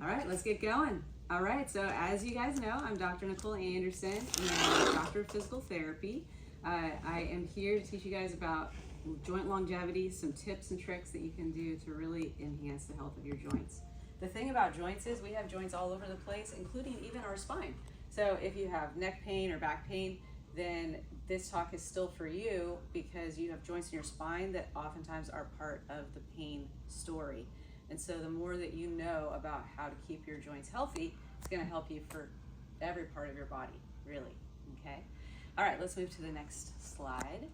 All right, let's get going. All right, so as you guys know, I'm Dr. Nicole Anderson, and I'm a doctor of physical therapy. I am here to teach you guys about joint longevity, some tips and tricks that you can do to really enhance the health of your joints. The thing about joints is we have joints all over the place, including even our spine. So if you have neck pain or back pain, then this talk is still for you because you have joints in your spine that oftentimes are part of the pain story. And so the more that you know about how to keep your joints healthy, it's going to help you for every part of your body, really. Okay? All right, let's move to the next slide.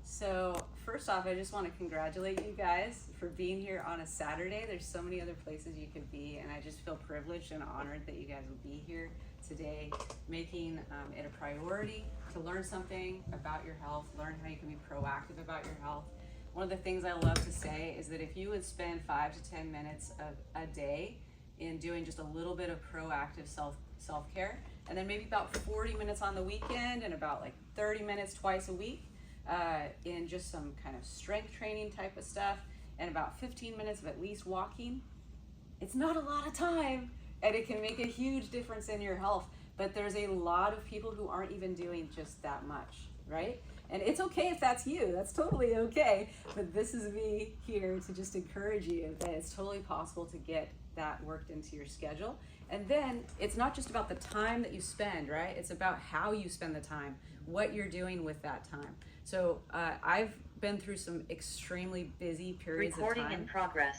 So first off, I just want to congratulate you guys for being here on a Saturday. There's so many other places you could be, and I just feel privileged and honored that you guys would be here today, making it a priority to learn something about your health, learn how you can be proactive about your health. One of the things I love to say is that if you would spend 5 to 10 minutes of a day in doing just a little bit of proactive self-care, and then maybe about 40 minutes on the weekend and about like 30 minutes twice a week in just some kind of strength training type of stuff, and about 15 minutes of at least walking, it's not a lot of time, and it can make a huge difference in your health. But there's a lot of people who aren't even doing just that much, right? And it's okay if that's you, that's totally okay. But this is me here to just encourage you that it's totally possible to get that worked into your schedule. And then it's not just about the time that you spend, right? It's about how you spend the time, what you're doing with that time. So I've been through some extremely busy periods of time. Recording in progress.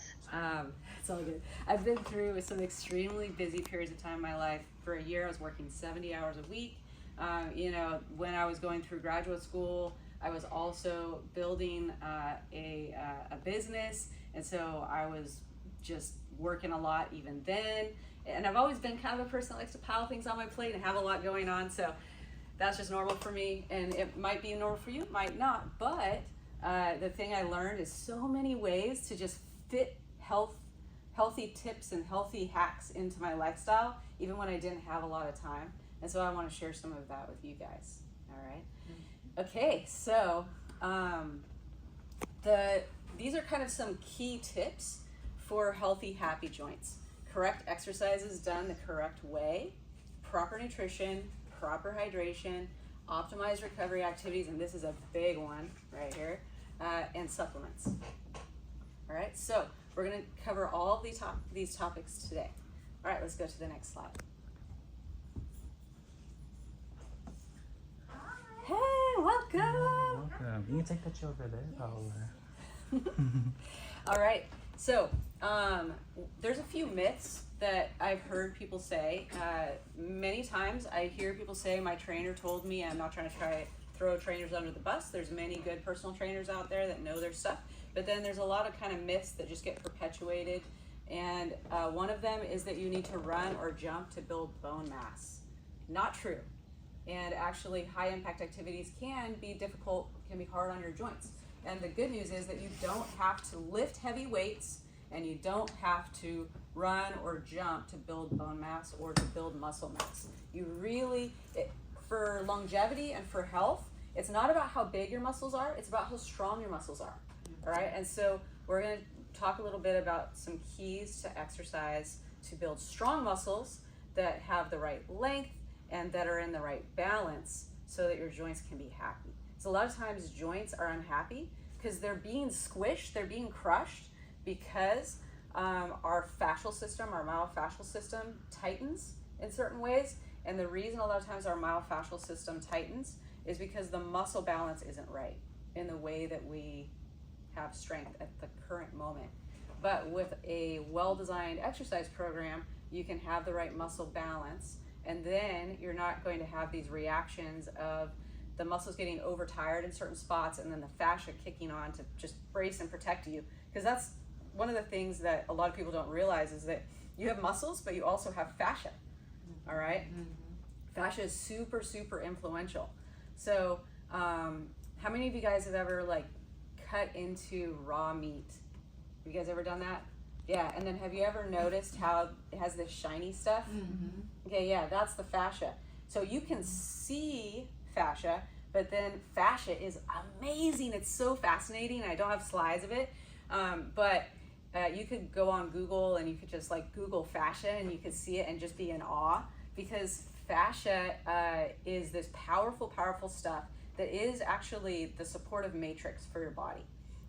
It's all good. I've been through some extremely busy periods of time in my life. For a year, I was working 70 hours a week. When I was going through graduate school, I was also building a business, and so I was just working a lot even then. And I've always been kind of a person that likes to pile things on my plate and have a lot going on, so that's just normal for me, and it might be normal for you, it might not, but the thing I learned is so many ways to just fit healthy tips and healthy hacks into my lifestyle, even when I didn't have a lot of time. And so I want to share some of that with you guys. All right. Okay, so these are kind of some key tips for healthy, happy joints. Correct exercises done the correct way, proper nutrition, proper hydration, optimized recovery activities, and this is a big one right here, and supplements. All right, so we're going to cover all of these topics today. All right, let's go to the next slide. Hey, welcome. Welcome. You can take that chair over there, Paola. All right, so there's a few myths that I've heard people say. Many times I hear people say, my trainer told me. I'm not trying to throw trainers under the bus. There's many good personal trainers out there that know their stuff, but then there's a lot of kind of myths that just get perpetuated. And one of them is that you need to run or jump to build bone mass. Not true. And actually high impact activities can be difficult, can be hard on your joints. And the good news is that you don't have to lift heavy weights, and you don't have to run or jump to build bone mass or to build muscle mass. You really, for longevity and for health, it's not about how big your muscles are, it's about how strong your muscles are. All right, and so we're going to talk a little bit about some keys to exercise to build strong muscles that have the right length and that are in the right balance so that your joints can be happy. So a lot of times joints are unhappy because they're being squished, they're being crushed because our fascial system, our myofascial system tightens in certain ways. And the reason a lot of times our myofascial system tightens is because the muscle balance isn't right in the way that we have strength at the current moment. But with a well-designed exercise program, you can have the right muscle balance, and then you're not going to have these reactions of the muscles getting overtired in certain spots and then the fascia kicking on to just brace and protect you. Because that's one of the things that a lot of people don't realize is that you have muscles, but you also have fascia. All right? Fascia is super, super influential. So how many of you guys have ever cut into raw meat? Have you guys ever done that? Yeah, and then have you ever noticed how it has this shiny stuff? Okay, yeah, that's the fascia. So you can see fascia, but then fascia is amazing. It's so fascinating. I don't have slides of it, but you could go on Google and you could just like Google fascia and you could see it and just be in awe, because fascia is this powerful stuff that is actually the supportive matrix for your body.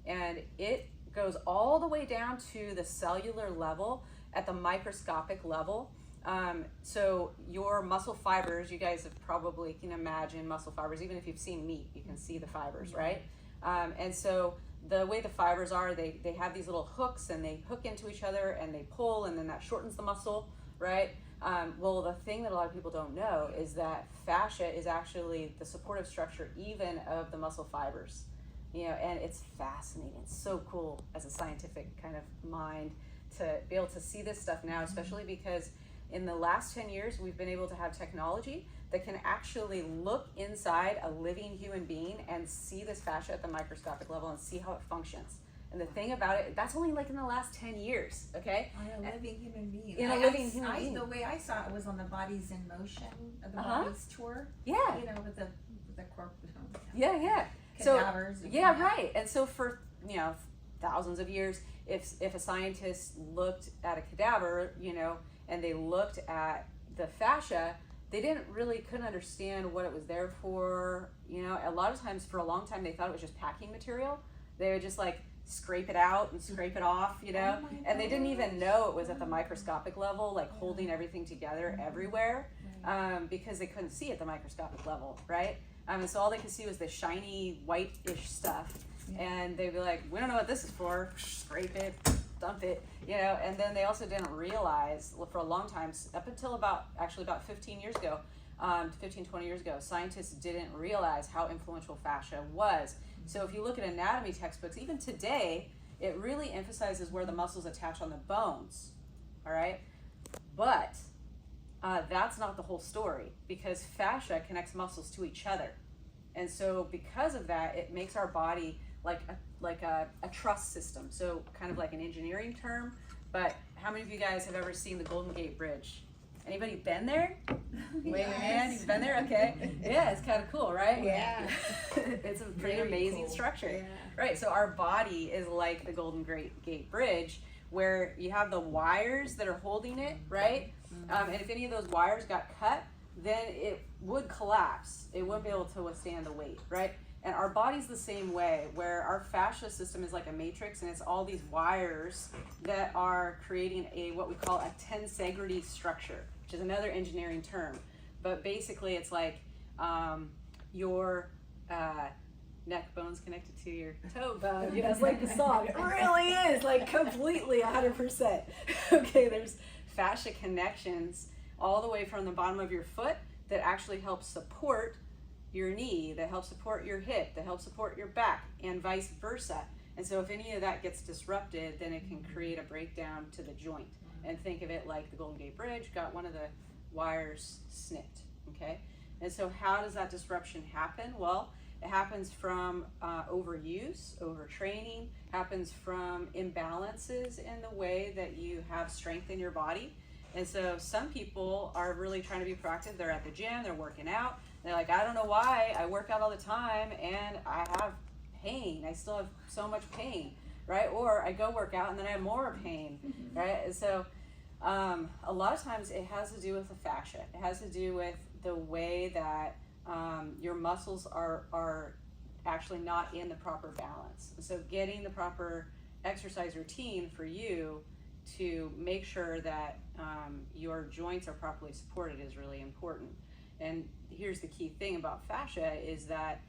And it goes all the way down to the cellular level at the microscopic level. So your muscle fibers, you guys have probably can imagine muscle fibers, even if you've seen meat, you can see the fibers, right? And so the way the fibers are, they have these little hooks and they hook into each other and they pull, and then that shortens the muscle, right? Well, the thing that a lot of people don't know is that fascia is actually the supportive structure even of the muscle fibers, you know, and it's fascinating. It's so cool as a scientific kind of mind to be able to see this stuff now, especially because in the last 10 years, we've been able to have technology that can actually look inside a living human being and see this fascia at the microscopic level and see how it functions. And the thing about it, that's only like in the last 10 years, okay? On a living human being. In a living human being. The way I saw it was on the Bodies in Motion, the Uh-huh. Bodies tour. Yeah. You know, with the corpse. Yeah. Cadavers. So, yeah, right. And so for, you know, thousands of years, if a scientist looked at a cadaver, you know, and they looked at the fascia, they couldn't understand what it was there for. You know, a lot of times for a long time they thought it was just packing material. They would just like scrape it out and scrape it off, you know, and they didn't even know it was at the microscopic level, like holding everything together everywhere, because they couldn't see at the microscopic level, right? And so all they could see was the shiny white-ish stuff, and they'd be like, we don't know what this is for, scrape it, dump it, you know. And then they also didn't realize for a long time, up until about 15 years ago, 20 years ago, scientists didn't realize how influential fascia was. So if you look at anatomy textbooks, even today, it really emphasizes where the muscles attach on the bones, all right? But that's not the whole story, because fascia connects muscles to each other. And so because of that, it makes our body like a truss system. So kind of like an engineering term, but how many of you guys have ever seen the Golden Gate Bridge? Anybody been there? Wave your hand, you've been there? Okay. Yeah, it's kind of cool, right? Yeah. It's a pretty Very amazing cool. structure. Yeah. Right, so our body is like the Golden Gate Bridge, where you have the wires that are holding it, right? And if any of those wires got cut, then it would collapse. It wouldn't be able to withstand the weight, right? And our body's the same way, where our fascia system is like a matrix, and it's all these wires that are creating what we call a tensegrity structure, which is another engineering term. But basically it's like your neck bone's connected to your toe bone. You know, it's like the song. It really is, like completely 100%. Okay, there's fascia connections all the way from the bottom of your foot that actually help support your knee, that help support your hip, that help support your back, and vice versa. And so if any of that gets disrupted, then it can create a breakdown to the joint. And think of it like the Golden Gate Bridge got one of the wires snipped, okay? And so how does that disruption happen? Well, it happens from overuse, overtraining, happens from imbalances in the way that you have strength in your body. And so some people are really trying to be proactive. They're at the gym, they're working out. They're like, I don't know why, I work out all the time and I have pain. I still have so much pain, right? Or I go work out and then I have more pain, right? And so a lot of times it has to do with the fascia. It has to do with the way that your muscles are actually not in the proper balance. So getting the proper exercise routine for you to make sure that your joints are properly supported is really important. And here's the key thing about fascia is that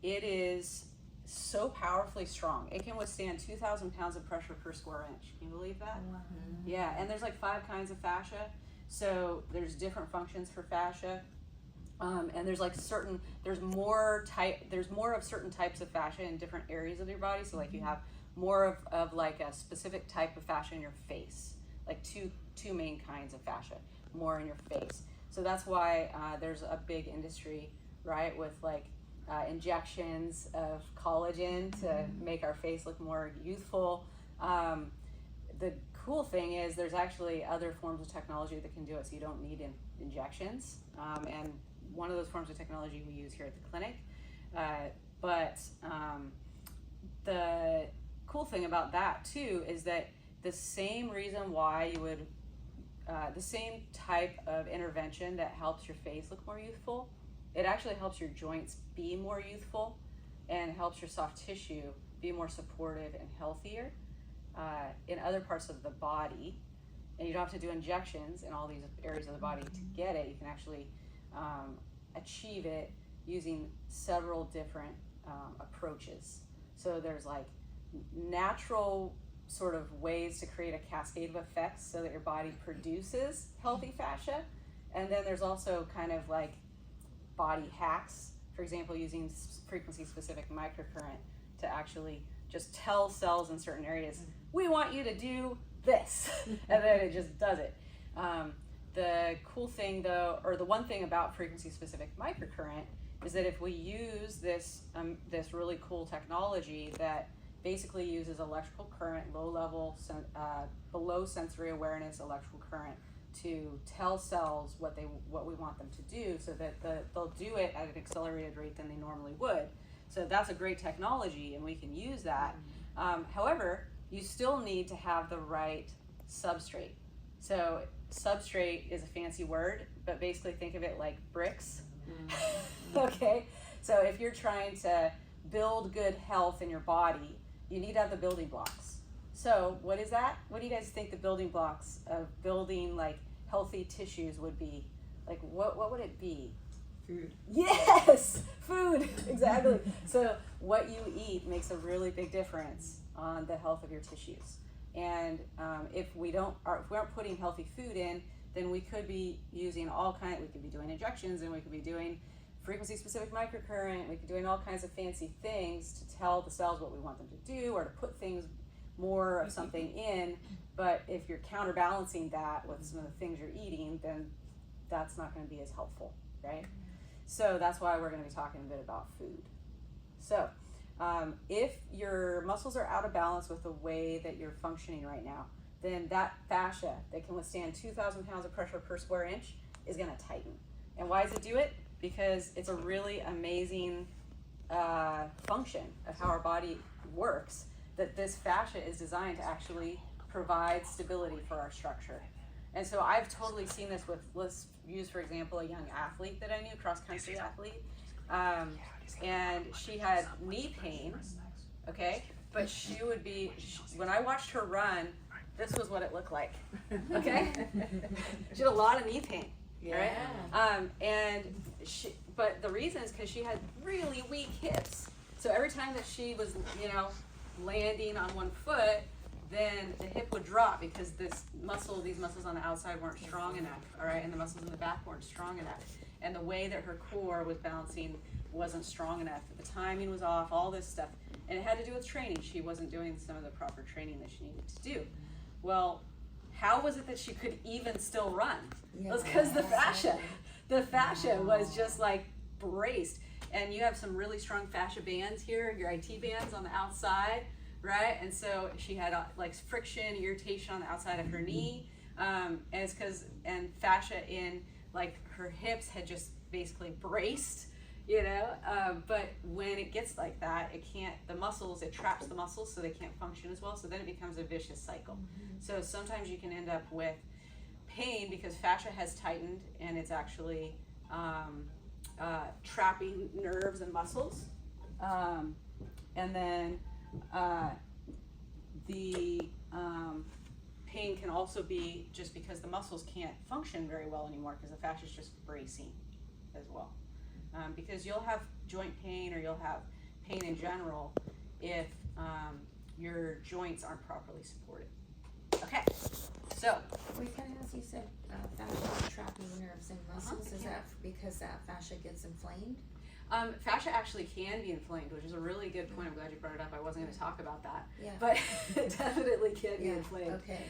it is so powerfully strong. It can withstand 2,000 pounds of pressure per square inch. Can you believe that? Wow. Yeah, and there's like 5 kinds of fascia. So there's different functions for fascia. And there's like there's more of certain types of fascia in different areas of your body. So like you have more of like a specific type of fascia in your face, like two main kinds of fascia, more in your face. So that's why there's a big industry, right, with like injections of collagen to make our face look more youthful. The cool thing is there's actually other forms of technology that can do it, so you don't need injections. And one of those forms of technology we use here at the clinic. But the cool thing about that too is that the same reason why you would, the same type of intervention that helps your face look more youthful, it actually helps your joints be more youthful and helps your soft tissue be more supportive and healthier in other parts of the body. And you don't have to do injections in all these areas of the body to get it. You can actually achieve it using several different approaches. So there's like natural sort of ways to create a cascade of effects so that your body produces healthy fascia. And then there's also kind of like body hacks, for example, using frequency specific microcurrent to actually just tell cells in certain areas, we want you to do this, and then it just does it. The cool thing though, or the one thing about frequency specific microcurrent is that if we use this really cool technology that basically uses electrical current, low level, below sensory awareness electrical current to tell cells what we want them to do, so that they'll do it at an accelerated rate than they normally would. So that's a great technology, and we can use that. However, you still need to have the right substrate. So substrate is a fancy word, but basically think of it like bricks. Okay, so if you're trying to build good health in your body, you need to have the building blocks. So what is that? What do you guys think the building blocks of building like healthy tissues would be? Like what would it be? Food. Yes, food, exactly. So what you eat makes a really big difference on the health of your tissues. And if we aren't putting healthy food in, then we could be using we could be doing injections, and we could be doing frequency specific microcurrent, we could be doing all kinds of fancy things to tell the cells what we want them to do, or to put things more of something in. But if you're counterbalancing that with some of the things you're eating, then that's not going to be as helpful, right? So that's why we're going to be talking a bit about food. So if your muscles are out of balance with the way that you're functioning right now, then that fascia that can withstand 2,000 pounds of pressure per square inch is going to tighten. And why does it do it? Because it's a really amazing function of how our body works, that this fascia is designed to actually provide stability for our structure. And so I've totally seen this with, let's use for example, a young athlete that I knew, cross-country athlete, and she had knee pain, okay? But she would be, when I watched her run, this was what it looked like, okay? She had a lot of knee pain, right? But the reason is because she had really weak hips. So every time that she was, landing on one foot, then the hip would drop because these muscles on the outside weren't strong enough, all right? And the muscles in the back weren't strong enough. And the way that her core was balancing wasn't strong enough. The timing was off, all this stuff. And it had to do with training. She wasn't doing some of the proper training that she needed to do. Well, how was it that she could even still run? It was because the fascia was just like braced. And you have some really strong fascia bands here, your IT bands on the outside, right? And so she had like friction, irritation on the outside of her knee. And it's and fascia in like her hips had just basically braced, but when it gets like that, it traps the muscles so they can't function as well. So then it becomes a vicious cycle. So sometimes you can end up with pain because fascia has tightened and it's actually trapping nerves and muscles. And then the pain can also be just because the muscles can't function very well anymore because the fascia is just bracing as well. Because you'll have joint pain or you'll have pain in general if your joints aren't properly supported. Okay, so. Wait, can I ask, you said fascia trapping nerves and muscles, is that because that fascia gets inflamed? Fascia actually can be inflamed, which is a really good point. I'm glad you brought it up. I wasn't going to talk about that, Yeah. but it definitely can be inflamed. Okay.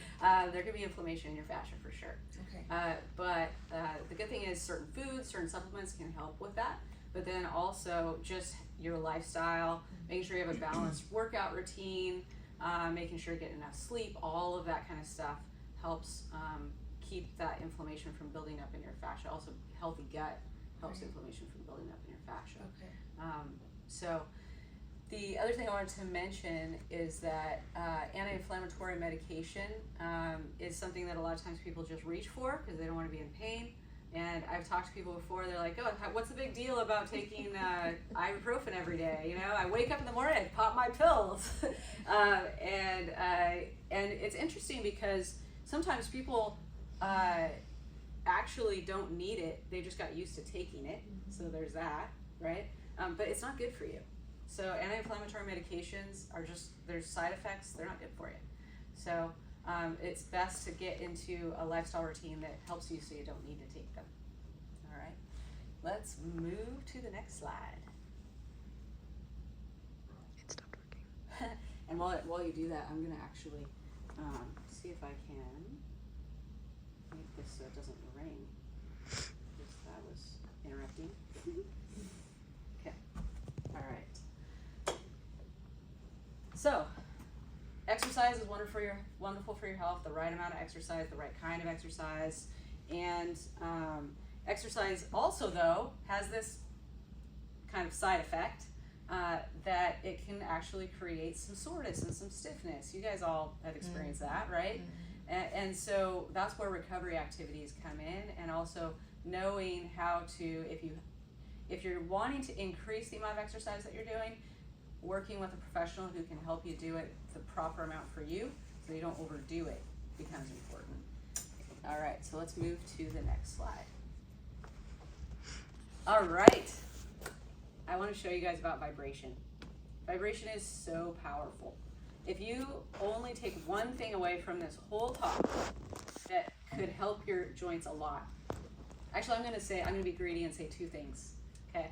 There can be inflammation in your fascia for sure. Okay. But the good thing is certain foods, certain supplements can help with that. But then also just your lifestyle, making sure you have a balanced workout routine, making sure you're getting enough sleep, all of that kind of stuff helps keep that inflammation from building up in your fascia. Also, healthy gut helps inflammation from building up in your fascia. Okay. So The other thing I wanted to mention is that anti-inflammatory medication is something that a lot of times people just reach for because they don't want to be in pain. And I've talked to people before, they're like, oh, what's the big deal about taking ibuprofen every day? You know, I wake up in the morning, I pop my pills. And it's interesting because sometimes people actually don't need it. They just got used to taking it. So there's that, right? But it's not good for you. So anti-inflammatory medications are just, there's side effects, they're not good for you. So it's best to get into a lifestyle routine that helps you so you don't need to take them. All right, let's move to the next slide. It stopped working. And while you do that, I'm gonna actually see if I can make this so it doesn't ring. Because that was interrupting. Okay, all right. So, exercise is wonderful for your health. The right amount of exercise, the right kind of exercise, and exercise also though has this kind of side effect that it can actually create some soreness and some stiffness. You guys all have experienced that, right? And so that's where recovery activities come in, and also knowing how to, if you're wanting to increase the amount of exercise that you're doing, working with a professional who can help you do it the proper amount for you so you don't overdo it becomes important. All right, so let's move to the next slide. All right, I want to show you guys about vibration. Vibration is so powerful. If you only take one thing away from this whole talk that could help your joints a lot. Actually, I'm gonna be greedy and say two things, okay?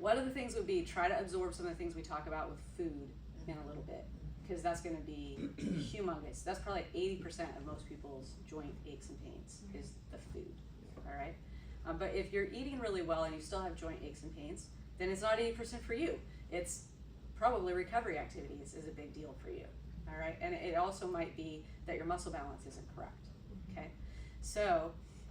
One of the things would be try to absorb some of the things we talk about with food in a little bit, because that's going to be humongous. That's probably 80% of most people's joint aches and pains is the food, all right? But if you're eating really well and you still have joint aches and pains, then it's not 80% for you. It's probably recovery activities is a big deal for you, all right? And it also might be that your muscle balance isn't correct, okay? So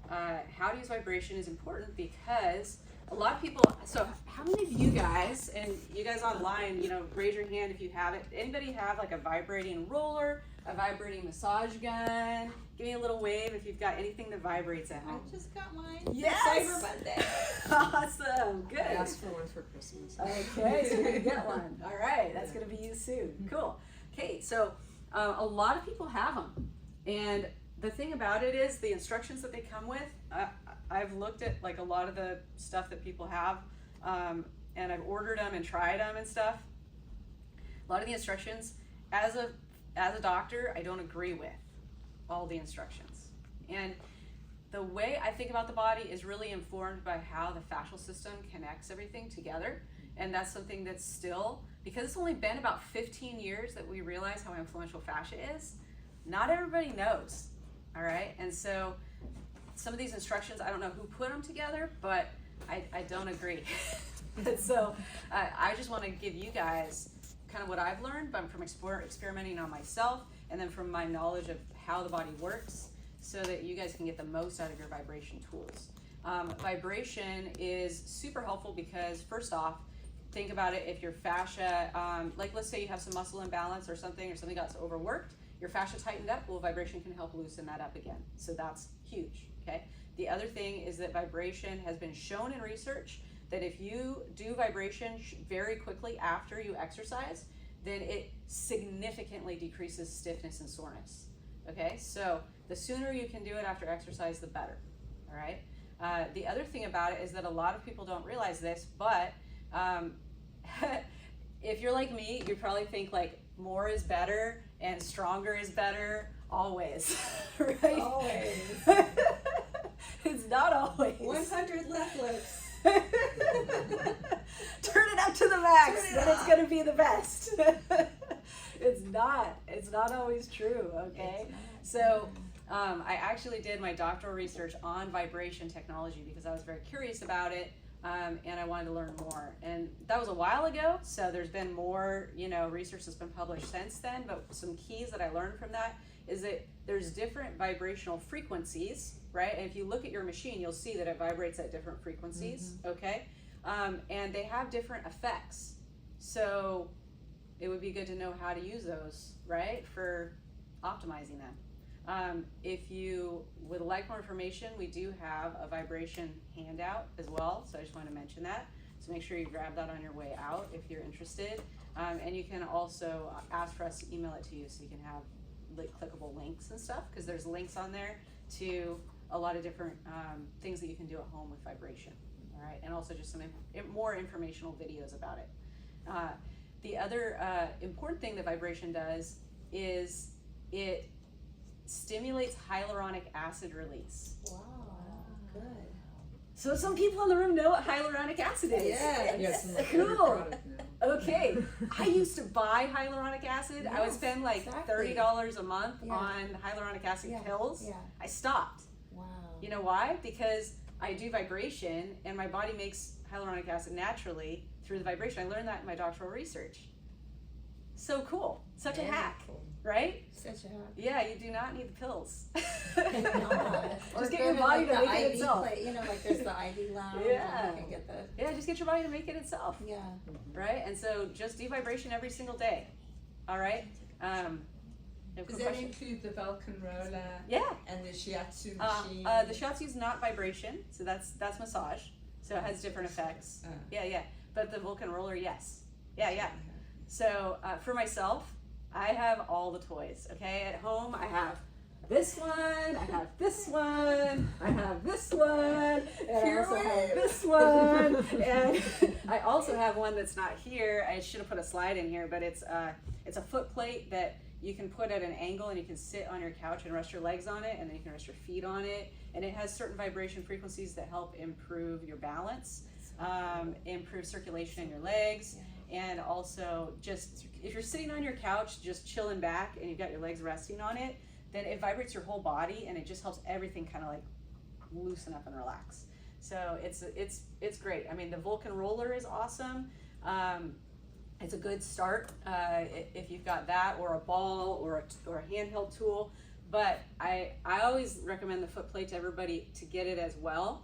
how to use vibration is important because a lot of people, so how many of you guys, and you guys online, you know, raise your hand if you have it. Anybody have like a vibrating roller, a vibrating massage gun? Give me a little wave if you've got anything that vibrates at home. I just got mine. Yes! Cyber Monday. Awesome, good. I asked for one for Christmas. Okay, so you're gonna get one. All right, that's gonna be used soon. Cool. Okay, so a lot of people have them, and the thing about it is the instructions that they come with. I've looked at like a lot of the stuff that people have, and I've ordered them and tried them and stuff. A lot of the instructions, as a doctor, I don't agree with all the instructions. And the way I think about the body is really informed by how the fascial system connects everything together. And that's something that's still, because it's only been about 15 years that we realize how influential fascia is, not everybody knows, all right? And so some of these instructions, I don't know who put them together, but I don't agree. And so I just want to give you guys kind of what I've learned, but from experimenting on myself, and then from my knowledge of how the body works, so that you guys can get the most out of your vibration tools. Vibration is super helpful because, first off, think about it, if your fascia, like let's say you have some muscle imbalance or something got overworked, your fascia tightened up, well, vibration can help loosen that up again. So that's huge, okay? The other thing is that vibration has been shown in research that if you do vibration very quickly after you exercise, then it significantly decreases stiffness and soreness, okay? So the sooner you can do it after exercise, the better, all right? The other thing about it is that a lot of people don't realize this, but if you're like me, you probably think like more is better and stronger is better always, right? Always. It's not always. 100 left lips. Turn it up to the max, then it's gonna be the best. It's not always true, okay? So I actually did my doctoral research on vibration technology because I was very curious about it, and I wanted to learn more. And that was a while ago, so there's been more, research that's been published since then, but some keys that I learned from that is that there's different vibrational frequencies, right? And if you look at your machine, you'll see that it vibrates at different frequencies, okay? And they have different effects. So it would be good to know how to use those, right, for optimizing them. If you would like more information, we do have a vibration handout as well, so I just want to mention that. So make sure you grab that on your way out if you're interested. And you can also ask for us to email it to you so you can have like clickable links and stuff, because there's links on there to a lot of different things that you can do at home with vibration. All right, and also just some more informational videos about it. The other important thing that vibration does is it stimulates hyaluronic acid release. Wow, good. So some people in the room know what hyaluronic acid is. Yes. Yes, my Cool. favorite product now. Okay, I used to buy hyaluronic acid. I would Yes, spend like exactly. $30 a month Yeah. on hyaluronic acid Yeah, pills. yeah. I stopped. Wow. You know why? Because I do vibration and my body makes hyaluronic acid naturally through the vibration. I learned that in my doctoral research. So cool. Such a Very hack, cool. right? Such a hack. Yeah, you do not need the pills. Or Just get go your to, body like, to the make it IV itself. You know, like there's the IV lounge. Yeah. And you can get the. Yeah, just get your body to make it itself. Yeah. Right? And so just do vibration every single day. All right? You have a Does quick that question? include the Vulcan roller Yeah. and the shiatsu machine? The shiatsu is not vibration, so that's massage. So it has different effects. Yeah. But the Vulcan roller, yes. Yeah. So for myself, I have all the toys. Okay, at home I have this one, I have this one, I have this one, and I also have this one, and I also have one that's not here. I should have put a slide in here, but it's a foot plate that you can put at an angle and you can sit on your couch and rest your legs on it, and then you can rest your feet on it, and it has certain vibration frequencies that help improve your balance, improve circulation in your legs, and also just if you're sitting on your couch just chilling back and you've got your legs resting on it, then it vibrates your whole body and it just helps everything kind of like loosen up and relax. So it's great. I mean, the Vulcan roller is awesome. It's a good start if you've got that, or a ball, or a handheld tool. But I always recommend the foot plate to everybody to get it as well,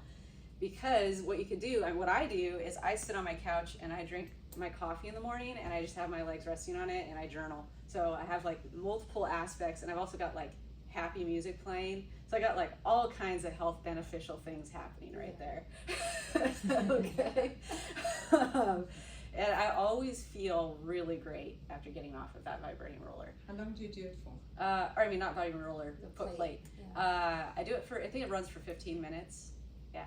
because what you can do, and what I do, is I sit on my couch and I drink my coffee in the morning and I just have my legs resting on it and I journal. So I have like multiple aspects, and I've also got like happy music playing. So I got like all kinds of health beneficial things happening right there. Okay. And I always feel really great after getting off of that vibrating roller. How long do you do it for? Or I mean, not vibrating roller, The foot plate, plate. I do it for, I think it runs for 15 minutes. Yeah.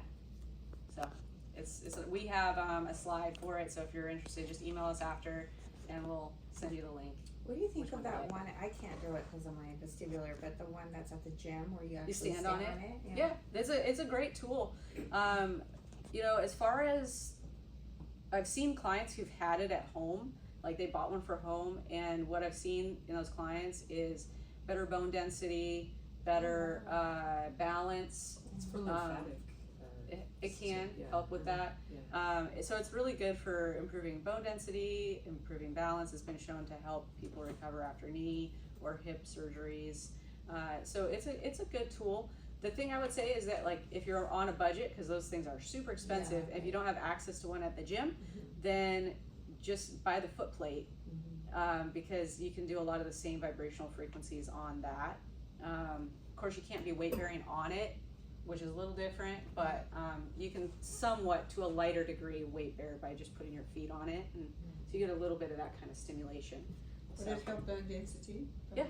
So we have a slide for it. So if you're interested, just email us after and we'll send you the link. What do you think Which of one do you that like? one? I can't do it because of my vestibular, but the one that's at the gym where you actually stand on it? Yeah. Yeah, it's a great tool. You know, as far as I've seen clients who've had it at home, like they bought one for home, and what I've seen in those clients is better bone density, better balance. It's for lymphatic. It can Yeah. help with that. Yeah. So it's really good for improving bone density, improving balance. It's been shown to help people recover after knee or hip surgeries. So it's a good tool. The thing I would say is that, like, if you're on a budget, because those things are super expensive, Yeah. if you don't have access to one at the gym, then just buy the foot plate, because you can do a lot of the same vibrational frequencies on that. Of course, you can't be weight bearing on it, which is a little different, but you can somewhat, to a lighter degree, weight bear by just putting your feet on it, and so you get a little bit of that kind of stimulation. Would So, it help bone density? Yeah.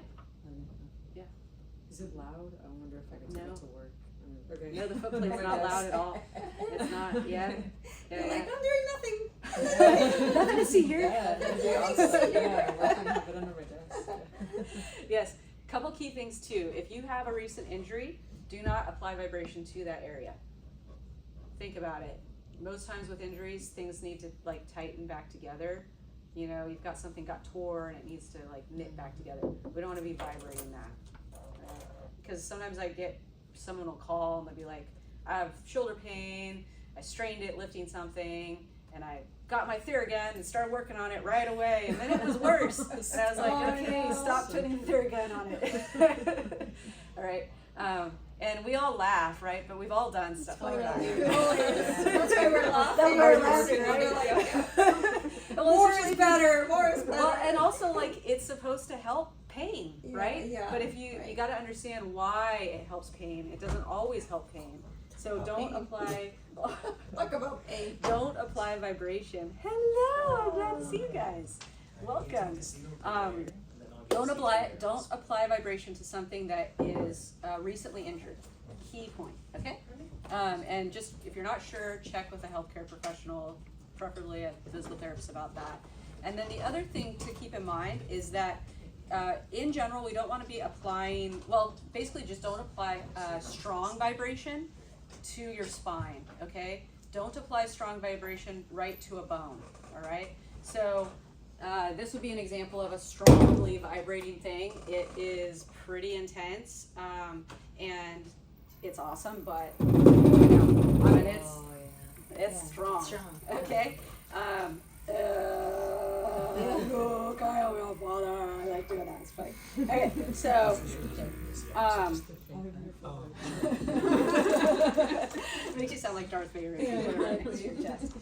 Yeah. Is it loud? I wonder if I could take No. it to work. Okay. no, the foot plate's not loud at all. It's not. Yeah. You're Yeah. like, I'm doing nothing. Nothing to see here. Yeah, that'd be awesome. Yeah, I can have it under my desk. Yeah. Yes. Couple key things too. If you have a recent injury, do not apply vibration to that area. Think about it. Most times with injuries, things need to like tighten back together. You know, you've got something got tore and it needs to like knit back together. We don't want to be vibrating that. Right? Because sometimes I get, someone will call and they'll be like, I have shoulder pain, I strained it lifting something, and I got my Theragun and started working on it right away, and then it was worse. And I was like, Oh, okay, no. stop putting the Theragun on it. All right. And we all laugh, right? But we've all done stuff like that. Totally. That's why we're laughing. That's why we're laughing, We're right? like, More it's is really better. More is better. Well, and also like it's supposed to help pain, Yeah, right? yeah, But if you right. got to understand why it helps pain. It doesn't always help pain. So don't apply. Talk about pain. Don't apply vibration. Hello, I'm glad to see you guys. Welcome. Don't apply vibration to something that is recently injured. Key point. Okay. And just if you're not sure, check with a healthcare professional, preferably a physical therapist, about that. And then the other thing to keep in mind is that in general, we don't want to be applying, well, basically just don't apply strong vibration to your spine, okay? Don't apply strong vibration right to a bone, all right? So this would be an example of a strongly vibrating thing. It is pretty intense, and it's awesome, but you know, I mean, it's Yeah, strong, strong. okay? Kyle, your father, I like doing that, it's funny. Okay, so, makes you sound like Darth Vader. If you put it right next to your chest.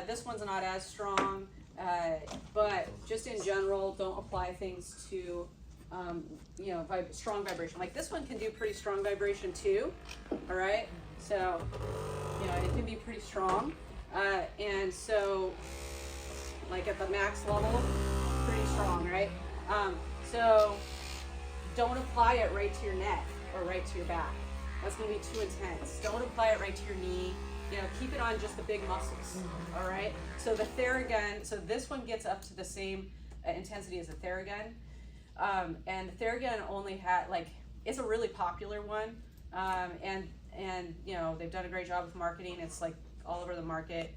This one's not as strong, but just in general, don't apply things to, you know, strong vibration. Like this one can do pretty strong vibration too, all right? So, you know, it can be pretty strong. And so, like at the max level, pretty strong, right? So don't apply it right to your neck or right to your back. That's gonna be too intense. Don't apply it right to your knee. You know, keep it on just the big muscles, all right? So the Theragun, so this one gets up to the same intensity as the Theragun. And the Theragun only had, like, it's a really popular one. And you know, they've done a great job with marketing. It's like all over the market.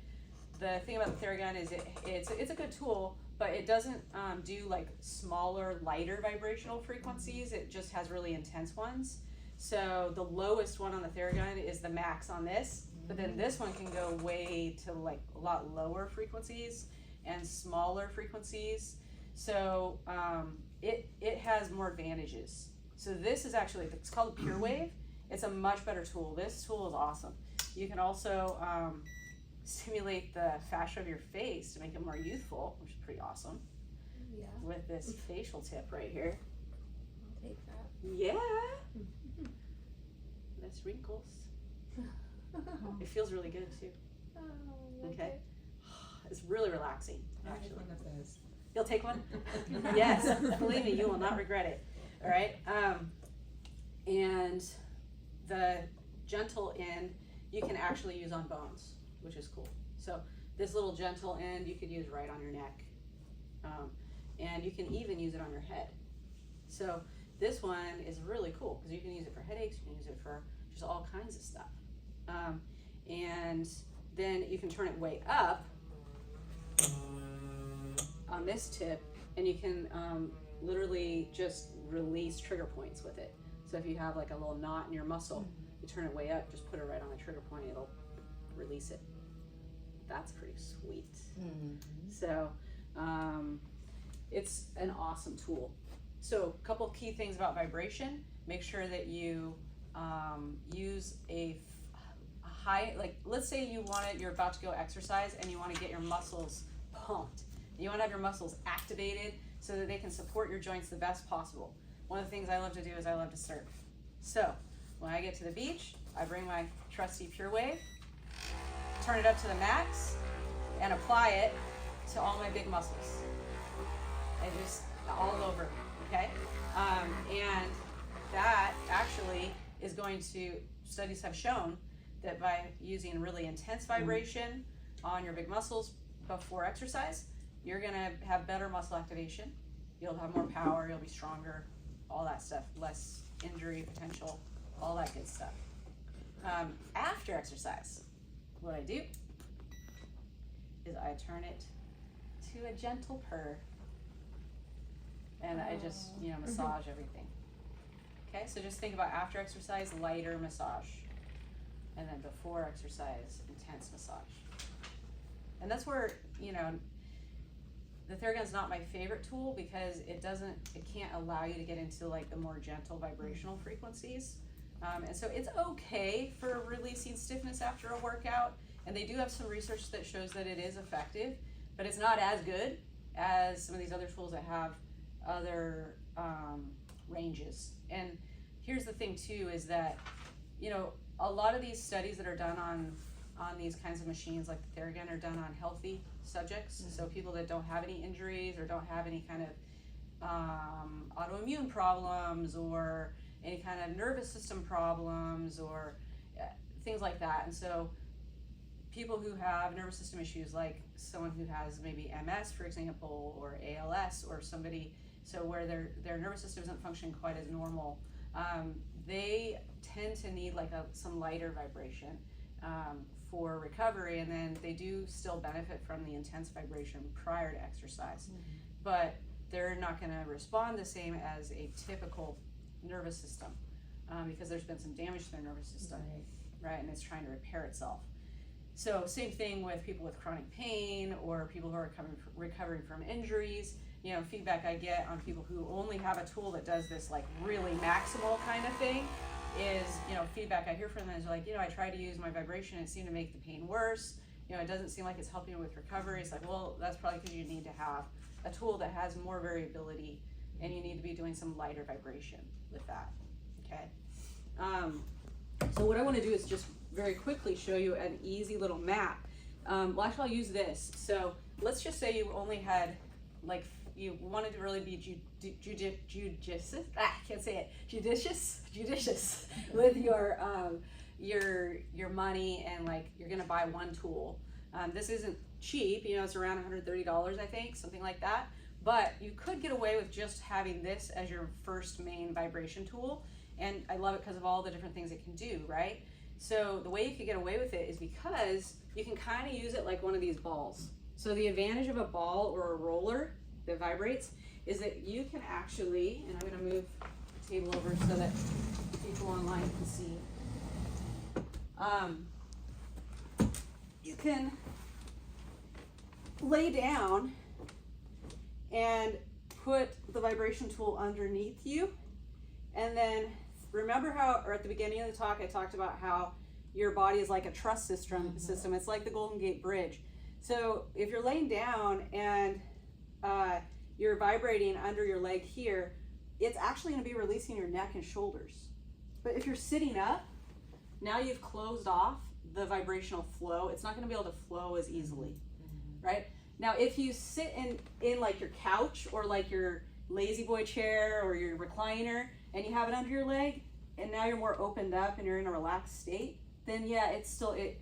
The thing about the Theragun is it's a good tool, but it doesn't do like smaller, lighter vibrational frequencies. It just has really intense ones. So the lowest one on the Theragun is the max on this, but then this one can go way to like a lot lower frequencies and smaller frequencies. So it has more advantages. So this is actually, it's called Pure Wave. It's a much better tool. This tool is awesome. You can also stimulate the fascia of your face to make it more youthful, which is pretty awesome. Yeah, With this facial tip right here. I'll take that. Yeah. Less wrinkles. It feels really good too. Okay. It's really relaxing, I have actually. one of those. You'll take one? Yes, believe me, you will not regret it. All right. And the gentle end you can actually use on bones, which is cool. So this little gentle end you could use right on your neck, and you can even use it on your head. So this one is really cool because you can use it for headaches, you can use it for just all kinds of stuff. And then you can turn it way up on this tip, and you can literally just release trigger points with it. So if you have like a little knot in your muscle, you turn it way up, just put it right on the trigger point, it'll release it. That's pretty sweet. So it's an awesome tool. So a couple key things about vibration: make sure that you use a high, like let's say you're about to go exercise and you want to get your muscles pumped. You want to have your muscles activated so that they can support your joints the best possible. One of the things I love to do is I love to surf. So when I get to the beach, I bring my trusty Pure Wave, turn it up to the max, and apply it to all my big muscles. And just all over, okay? And that actually is going to, studies have shown that by using really intense vibration on your big muscles before exercise, you're gonna have better muscle activation, you'll have more power, you'll be stronger, all that stuff, less injury potential, all that good stuff. After exercise, what I do is I turn it to a gentle purr, and I just, massage everything. Okay, so just think about after exercise, lighter massage, and then before exercise, intense massage. And that's where, the Theragun's not my favorite tool because it can't allow you to get into like the more gentle vibrational frequencies. And so it's okay for releasing stiffness after a workout and they do have some research that shows that it is effective, but it's not as good as some of these other tools that have other ranges. And here's the thing too, is that, you know, a lot of these studies that are done on these kinds of machines like the Theragun are done on healthy subjects, so people that don't have any injuries or don't have any kind of autoimmune problems or any kind of nervous system problems or things like that. And so people who have nervous system issues, like someone who has maybe MS, for example, or ALS, or somebody, so where their nervous system doesn't function quite as normal, they tend to need like some lighter vibration for recovery, and then they do still benefit from the intense vibration prior to exercise. But they're not going to respond the same as a typical nervous system because there's been some damage to their nervous system, right? And it's trying to repair itself. So same thing with people with chronic pain or people who are recovering from injuries. You know, feedback I get on people who only have a tool that does this like really maximal kind of thing is, you know, feedback I hear from them is like, you know, I try to use my vibration, it seemed to make the pain worse. You know, it doesn't seem like it's helping you with recovery. It's like, well, that's probably because you need to have a tool that has more variability and you need to be doing some lighter vibration with that, okay? So what I want to do is just very quickly show you an easy little map. Well, actually I'll use this. So let's just say you only had, like, you wanted to really be judicious with your money, and like you're gonna buy one tool. This isn't cheap, you know, it's around $130, I think, something like that. But you could get away with just having this as your first main vibration tool. And I love it because of all the different things it can do, right? So the way you could get away with it is because you can kind of use it like one of these balls. So the advantage of a ball or a roller that vibrates is that you can actually, and I'm gonna move the table over so that people online can see. You can lay down and put the vibration tool underneath you, and then remember how, or at the beginning of the talk, I talked about how your body is like a truss system. It's like the Golden Gate Bridge. So if you're laying down and you're vibrating under your leg here, it's actually going to be releasing your neck and shoulders. But if you're sitting up, now you've closed off the vibrational flow. It's not going to be able to flow as easily, right? Now, if you sit in like your couch or like your lazy boy chair or your recliner and you have it under your leg and now you're more opened up and you're in a relaxed state, then yeah, it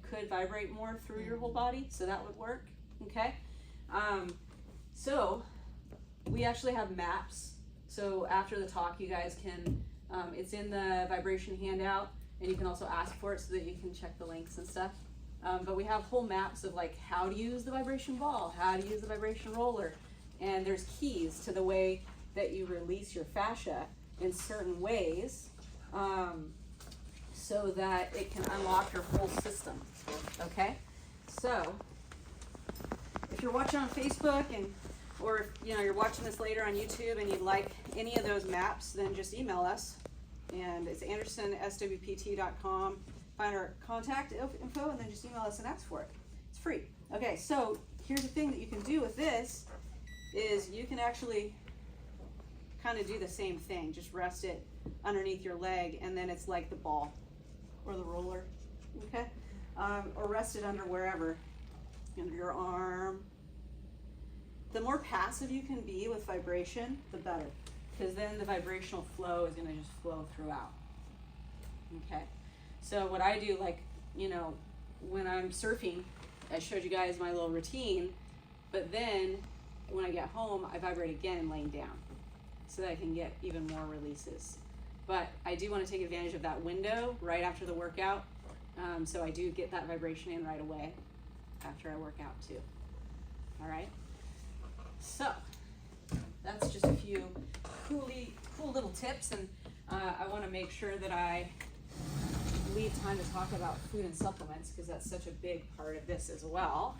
could vibrate more through your whole body, so that would work, okay? So we actually have maps. So after the talk, you guys can, it's in the vibration handout, and you can also ask for it so that you can check the links and stuff. But we have whole maps of like how to use the vibration ball, how to use the vibration roller, and there's keys to the way that you release your fascia in certain ways, so that it can unlock your whole system, okay? So if you're watching on Facebook or if, you know, you're watching this later on YouTube and you'd like any of those maps, then just email us, and it's andersonswpt.com. Find our contact info and then just email us and ask for it. It's free. Okay, so here's the thing that you can do with this is you can actually kind of do the same thing. Just rest it underneath your leg, and then it's like the ball or the roller, okay? Or rest it under wherever, under your arm. The more passive you can be with vibration, the better, because then the vibrational flow is going to just flow throughout, okay? So what I do, like, you know, when I'm surfing, I showed you guys my little routine, but then when I get home, I vibrate again laying down so that I can get even more releases. But I do want to take advantage of that window right after the workout, so I do get that vibration in right away after I work out too. All right, so that's just a few cool little tips, and I want to make sure that I leave time to talk about food and supplements because that's such a big part of this as well,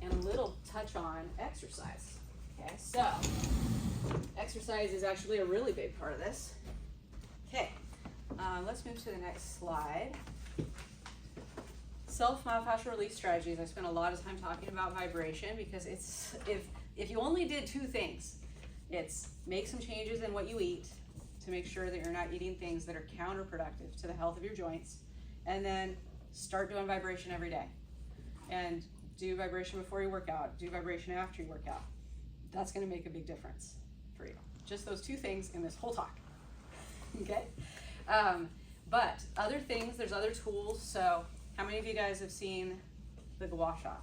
and a little touch on exercise. Okay, so exercise is actually a really big part of this. Okay, let's move to the next slide. self-myofascial release strategies. I spent a lot of time talking about vibration because it's, if you only did two things, it's make some changes in what you eat to make sure that you're not eating things that are counterproductive to the health of your joints, and then start doing vibration every day. And do vibration before you work out, do vibration after you work out. That's gonna make a big difference for you. Just those two things in this whole talk, okay? But other things, there's other tools. So how many of you guys have seen the gua sha?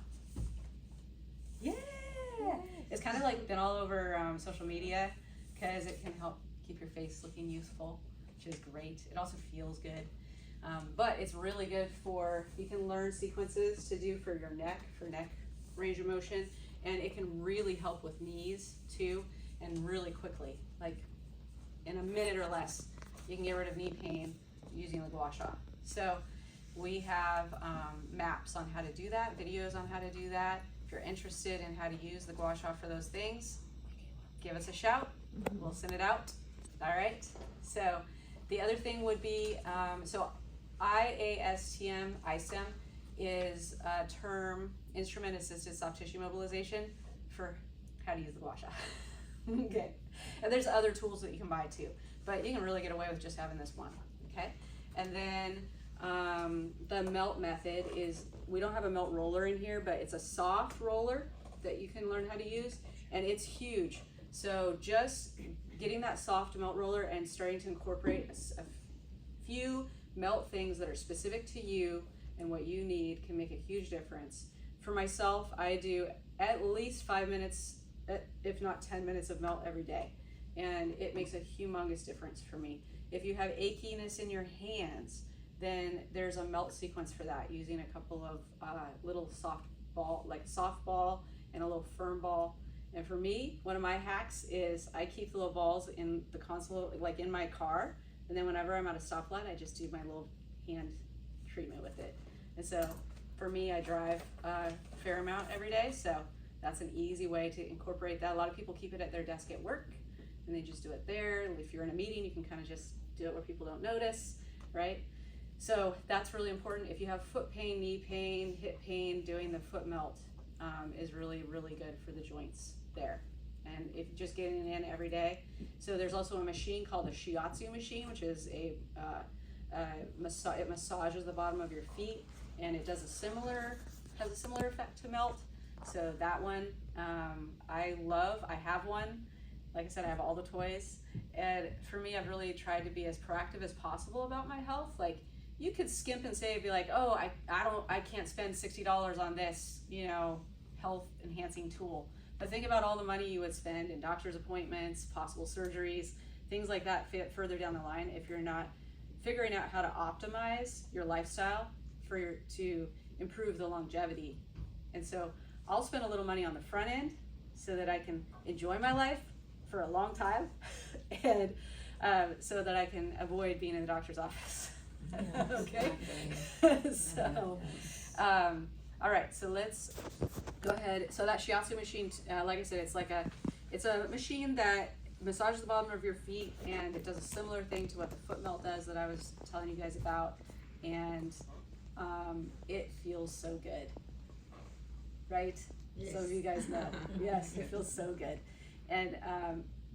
Yeah! It's kind of like been all over social media because it can help keep your face looking youthful, which is great. It also feels good. But it's really good for, you can learn sequences to do for your neck, for neck range of motion, and it can really help with knees too, and really quickly, like in a minute or less, you can get rid of knee pain using the gua sha. So we have maps on how to do that, videos on how to do that. If you're interested in how to use the gua sha for those things, give us a shout, we'll send it out. All right, so the other thing would be, so IASTM, ISTEM, is a term, instrument assisted soft tissue mobilization, for how to use the gua sha. Okay, and there's other tools that you can buy too, but you can really get away with just having this one, okay? And then the melt method is, we don't have a melt roller in here, but it's a soft roller that you can learn how to use, and it's huge. So just getting that soft melt roller and starting to incorporate a few melt things that are specific to you and what you need can make a huge difference. For myself, I do at least 5 minutes, if not 10 minutes of melt every day, and it makes a humongous difference for me. If you have achiness in your hands, then there's a melt sequence for that, using a couple of little soft ball, like soft ball and a little firm ball. And for me, one of my hacks is I keep the little balls in the console, like in my car, and then whenever I'm at a stoplight, I just do my little hand treatment with it. And so for me, I drive a fair amount every day, so that's an easy way to incorporate that. A lot of people keep it at their desk at work, and they just do it there. And if you're in a meeting, you can kind of just do it where people don't notice, right? So that's really important. If you have foot pain, knee pain, hip pain, doing the foot melt is really, really good for the joints there. And if just getting it in every day. So there's also a machine called a shiatsu machine, which is it massages the bottom of your feet, and it does has a similar effect to melt. So that one I love. I have one. Like I said, I have all the toys, and for me, I've really tried to be as proactive as possible about my health. Like, you could skimp and say, be like, oh, I can't spend $60 on this, health enhancing tool. But think about all the money you would spend in doctor's appointments, possible surgeries, things like that fit further down the line if you're not figuring out how to optimize your lifestyle to improve the longevity. And so I'll spend a little money on the front end so that I can enjoy my life for a long time, and so that I can avoid being in the doctor's office. Okay? So, all right, so let's go ahead. So that shiatsu machine, like I said, it's a machine that massages the bottom of your feet, and it does a similar thing to what the foot melt does that I was telling you guys about, and it feels so good, right? Yes. Some of you guys know. Yes, it feels so good. And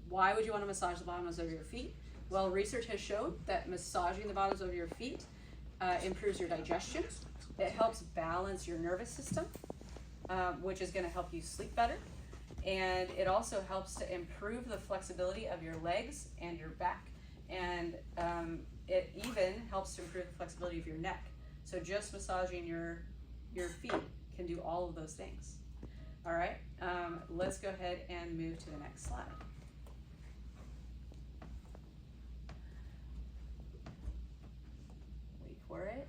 why would you want to massage the bottoms of your feet? Well, research has shown that massaging the bottoms of your feet improves your digestion. It helps balance your nervous system, which is going to help you sleep better. And it also helps to improve the flexibility of your legs and your back. And it even helps to improve the flexibility of your neck. So just massaging your feet can do all of those things. All right, let's go ahead and move to the next slide. Wait for it.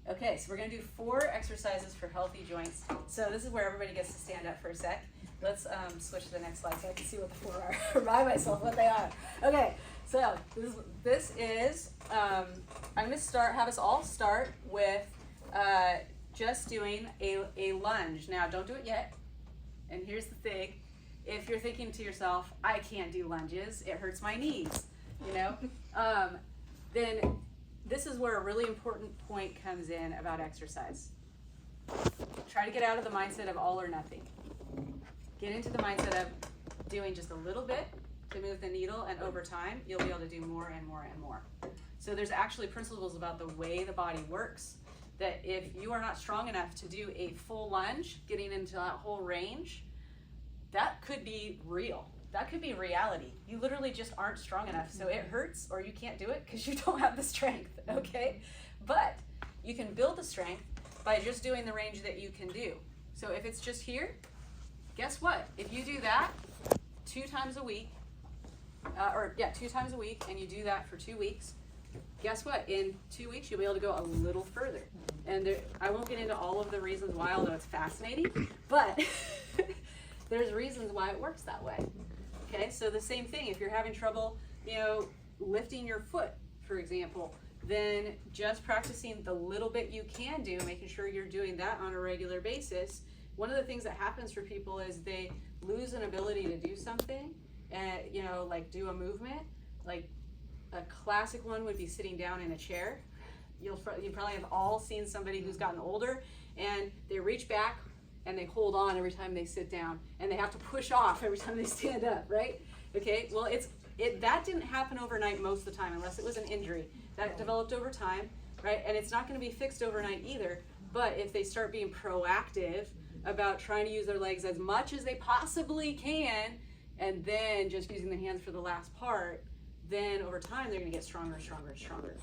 Okay, so we're gonna do 4 exercises for healthy joints. So this is where everybody gets to stand up for a sec. Let's switch to the next slide so I can see what the 4 are. Remind myself what they are. Okay, so this is, I'm gonna have us all start with just doing a lunge. Now, don't do it yet. And here's the thing, if you're thinking to yourself, I can't do lunges, it hurts my knees, then this is where a really important point comes in about exercise. try to get out of the mindset of all or nothing. Get into the mindset of doing just a little bit to move the needle, and over time, you'll be able to do more and more and more. So there's actually principles about the way the body works that if you are not strong enough to do a full lunge, getting into that whole range, that could be real. That could be reality. You literally just aren't strong enough. So it hurts or you can't do it because you don't have the strength, okay? But you can build the strength by just doing the range that you can do. So if it's just here, guess what? If you do that 2 times a week, 2 times a week, and you do that for 2 weeks, guess what? In 2 weeks, you'll be able to go a little further. And I won't get into all of the reasons why, although it's fascinating, but there's reasons why it works that way. Okay, so the same thing, if you're having trouble, lifting your foot, for example, then just practicing the little bit you can do, making sure you're doing that on a regular basis. One of the things that happens for people is they lose an ability to do something, and like do a movement. Like a classic one would be sitting down in a chair. You probably have all seen somebody who's gotten older, and they reach back and they hold on every time they sit down, and they have to push off every time they stand up, right? Okay, well that didn't happen overnight most of the time, unless it was an injury. That developed over time, right? And it's not going to be fixed overnight either, but if they start being proactive about trying to use their legs as much as they possibly can, and then just using the hands for the last part, then over time they're going to get stronger and stronger and stronger.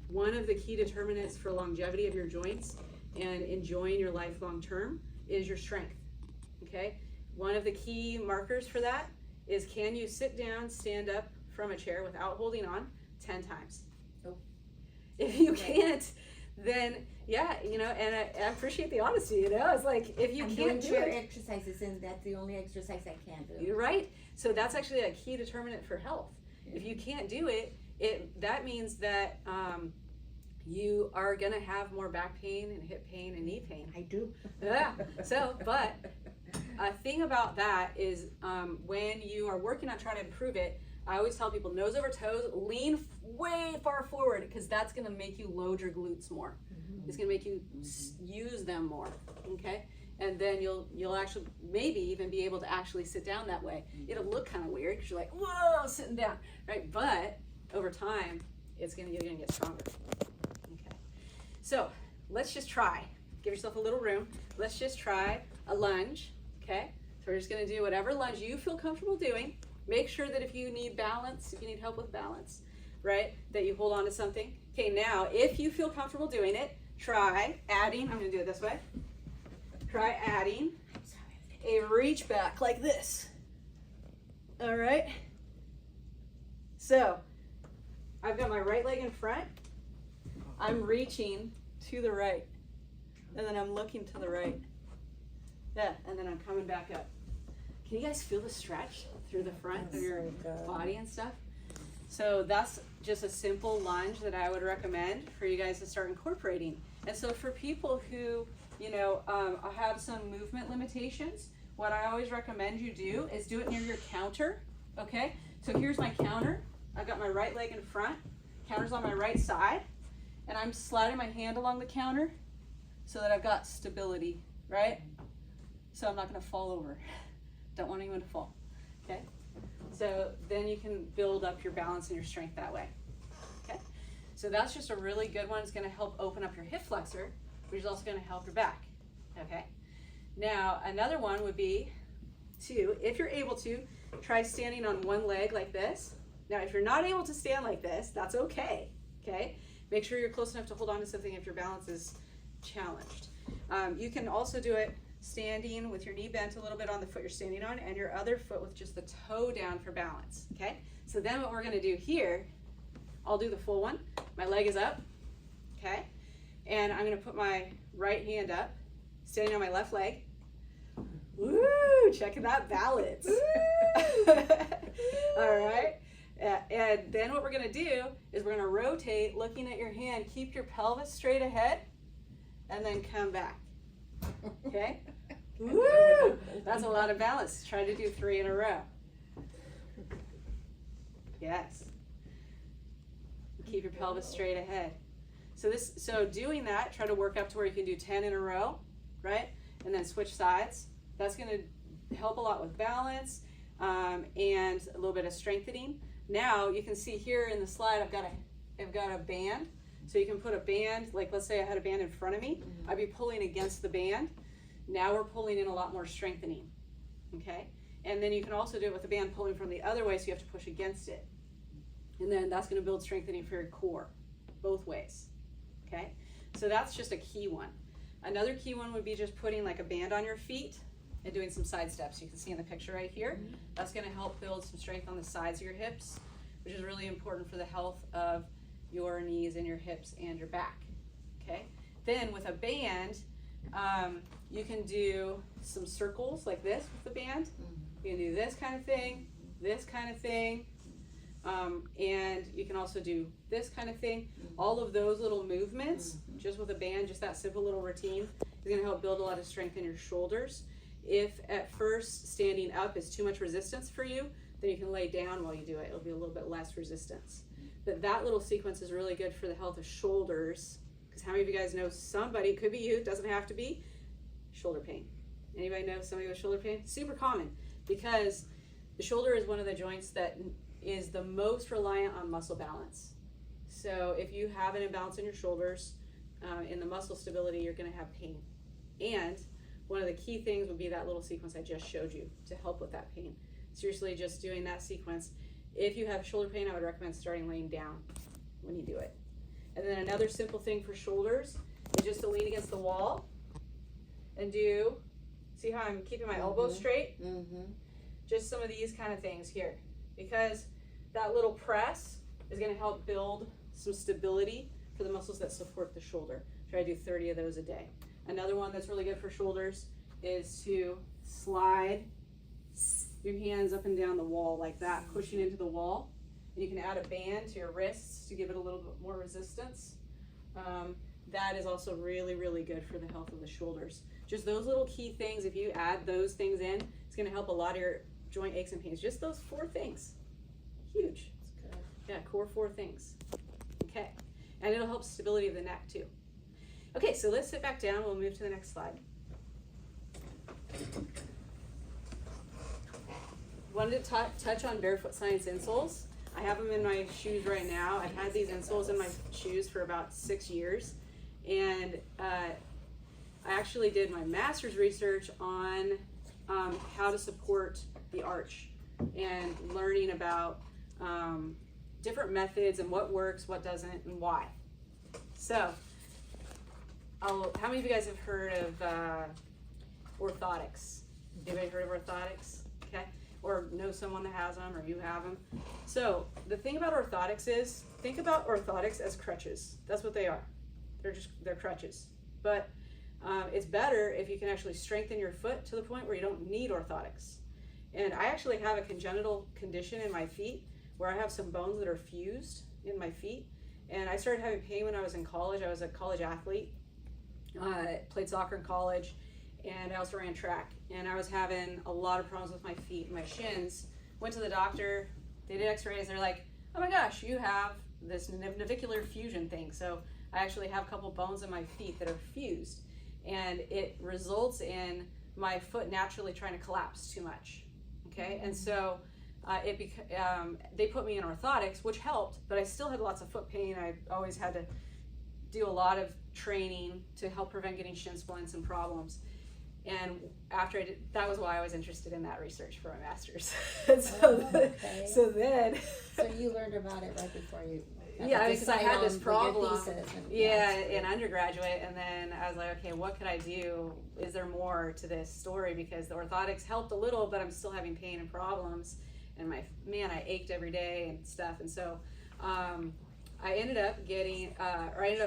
One of the key determinants for longevity of your joints and enjoying your life long term is your strength, okay? One of the key markers for that is, can you sit down, stand up from a chair without holding on 10 times? Oh. If you can't, then yeah, and I appreciate the honesty, it's like, if you I'm can't doing do chair it, exercises, and that's the only exercise I can do. you're right. So that's actually a key determinant for health. If you can't do it, that means that you are gonna have more back pain and hip pain and knee pain. I do. Yeah. So, but a thing about that is when you are working on trying to improve it, I always tell people nose over toes, lean way far forward, because that's gonna make you load your glutes more. It's gonna make you use them more. Okay. And then you'll actually maybe even be able to actually sit down that way. It'll look kind of weird because you're like, whoa, sitting down, right? But over time, you're gonna get stronger. Okay. So let's just try. Give yourself a little room. Let's just try a lunge. Okay. So we're just gonna do whatever lunge you feel comfortable doing. Make sure that if you need balance, if you need help with balance, right, that you hold on to something. Okay. Now, if you feel comfortable doing it, try adding. I'm gonna do it this way. Try adding a reach back like this. All right. So I've got my right leg in front. I'm reaching to the right. And then I'm looking to the right. Yeah, and then I'm coming back up. Can you guys feel the stretch through the front of your body and stuff? So that's just a simple lunge that I would recommend for you guys to start incorporating. And so for people who have some movement limitations, what I always recommend you do is do it near your counter, okay? So here's my counter. I've got my right leg in front, counter's on my right side, and I'm sliding my hand along the counter so that I've got stability, right? So I'm not gonna fall over. Don't want anyone to fall, okay? So then you can build up your balance and your strength that way, okay? So that's just a really good one. It's gonna help open up your hip flexor, which is also gonna help your back, okay? Now, another one would be to, if you're able to, try standing on one leg like this. Now, if you're not able to stand like this, that's okay, okay? Make sure you're close enough to hold on to something if your balance is challenged. You can also do it standing with your knee bent a little bit on the foot you're standing on, and your other foot with just the toe down for balance, okay? So then what we're gonna do here, I'll do the full one. My leg is up, okay? And I'm gonna put my right hand up, standing on my left leg. Woo, check that balance. All right. And then what we're gonna do is we're gonna rotate, looking at your hand, keep your pelvis straight ahead, and then come back. Okay? Woo! That's a lot of balance. Try to do 3 in a row. Yes. Keep your pelvis straight ahead. So doing that, try to work up to where you can do 10 in a row, right? and then switch sides. That's going to help a lot with balance and a little bit of strengthening. Now you can see here in the slide, I've got a band. So you can put a band, like let's say I had a band in front of me, I'd be pulling against the band. Now we're pulling in a lot more strengthening, okay? And then you can also do it with the band pulling from the other way, so you have to push against it. And then that's gonna build strengthening for your core, both ways, okay? So that's just a key one. Another key one would be just putting like a band on your feet and doing some side steps. You can see in the picture right here. That's gonna help build some strength on the sides of your hips, which is really important for the health of your knees and your hips and your back, okay? Then with a band, you can do some circles like this with the band. You can do this kind of thing, and you can also do this kind of thing. All of those little movements, just with a band, just that simple little routine, is gonna help build a lot of strength in your shoulders. If at first standing up is too much resistance for you, then you can lay down while you do it. It'll be a little bit less resistance. But that little sequence is really good for the health of shoulders, because how many of you guys know somebody, it could be you, it doesn't have to be, shoulder pain? Anybody know somebody with shoulder pain? Super common, because the shoulder is one of the joints that is the most reliant on muscle balance. So if you have an imbalance in your shoulders, in the muscle stability, you're gonna have pain. And one of the key things would be that little sequence I just showed you to help with that pain. Seriously, just doing that sequence. If you have shoulder pain, I would recommend starting laying down when you do it. And then another simple thing for shoulders is just to lean against the wall and do, see how I'm keeping my elbows straight? Just some of these kind of things here, because that little press is gonna help build some stability for the muscles that support the shoulder. Try to do 30 of those a day. Another one that's really good for shoulders is to slide your hands up and down the wall like that, pushing into the wall. And you can add a band to your wrists to give it a little bit more resistance. That is also really, really good for the health of the shoulders. Just those little key things, if you add those things in, it's gonna help a lot of your joint aches and pains. Just those 4 things, huge. Yeah, core 4 things, okay. And it'll help stability of the neck too. Okay, so let's sit back down, we'll move to the next slide. Wanted to touch on Barefoot Science insoles. I have them in my shoes right now. I've had these insoles in my shoes for about 6 years. And I actually did my master's research on how to support the arch and learning about different methods and what works, what doesn't, and why. So, how many of you guys have heard of orthotics? Anybody heard of orthotics? Okay. Or know someone that has them, or you have them. So the thing about orthotics is, think about orthotics as crutches. That's what they are. They're crutches. But it's better if you can actually strengthen your foot to the point where you don't need orthotics. And I actually have a congenital condition in my feet where I have some bones that are fused in my feet. And I started having pain when I was in college. I was a college athlete. Played soccer in college. And I also ran track, and I was having a lot of problems with my feet and my shins. Went to the doctor, they did x-rays, they're like, oh my gosh, you have this navicular fusion thing. So I actually have a couple bones in my feet that are fused, and it results in my foot naturally trying to collapse too much, okay? And so they put me in orthotics, which helped, but I still had lots of foot pain. I always had to do a lot of training to help prevent getting shin splints and problems. And after I did, that was why I was interested in that research for my master's. So then. So you learned about it right before you. Yeah, because I had this problem. Yeah, in undergraduate, and then I was like, okay, what could I do? Is there more to this story? Because the orthotics helped a little, but I'm still having pain and problems, and I ached every day and stuff. And so, I ended up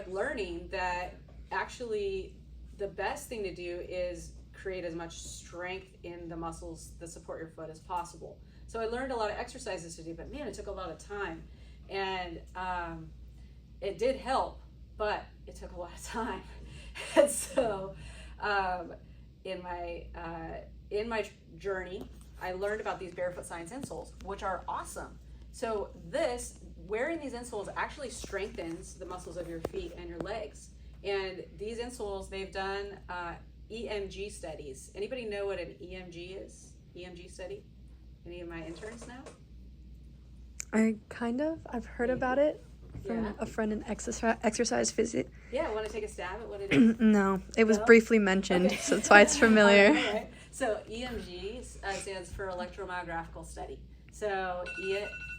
learning that actually the best thing to do is create as much strength in the muscles that support your foot as possible. So I learned a lot of exercises to do, but man, it took a lot of time. And it did help, but it took a lot of time. And so in my journey, I learned about these Barefoot Science insoles, which are awesome. So wearing these insoles actually strengthens the muscles of your feet and your legs. And these insoles, they've done EMG studies. Anybody know what an EMG is? EMG study? Any of my interns know? I've heard about it from Yeah. a friend in exercise physics. Yeah, want to take a stab at what it is? No, it was No? briefly mentioned, Okay. so that's why it's familiar. All right. So EMG stands for electromyographical study. So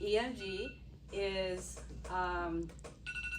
EMG is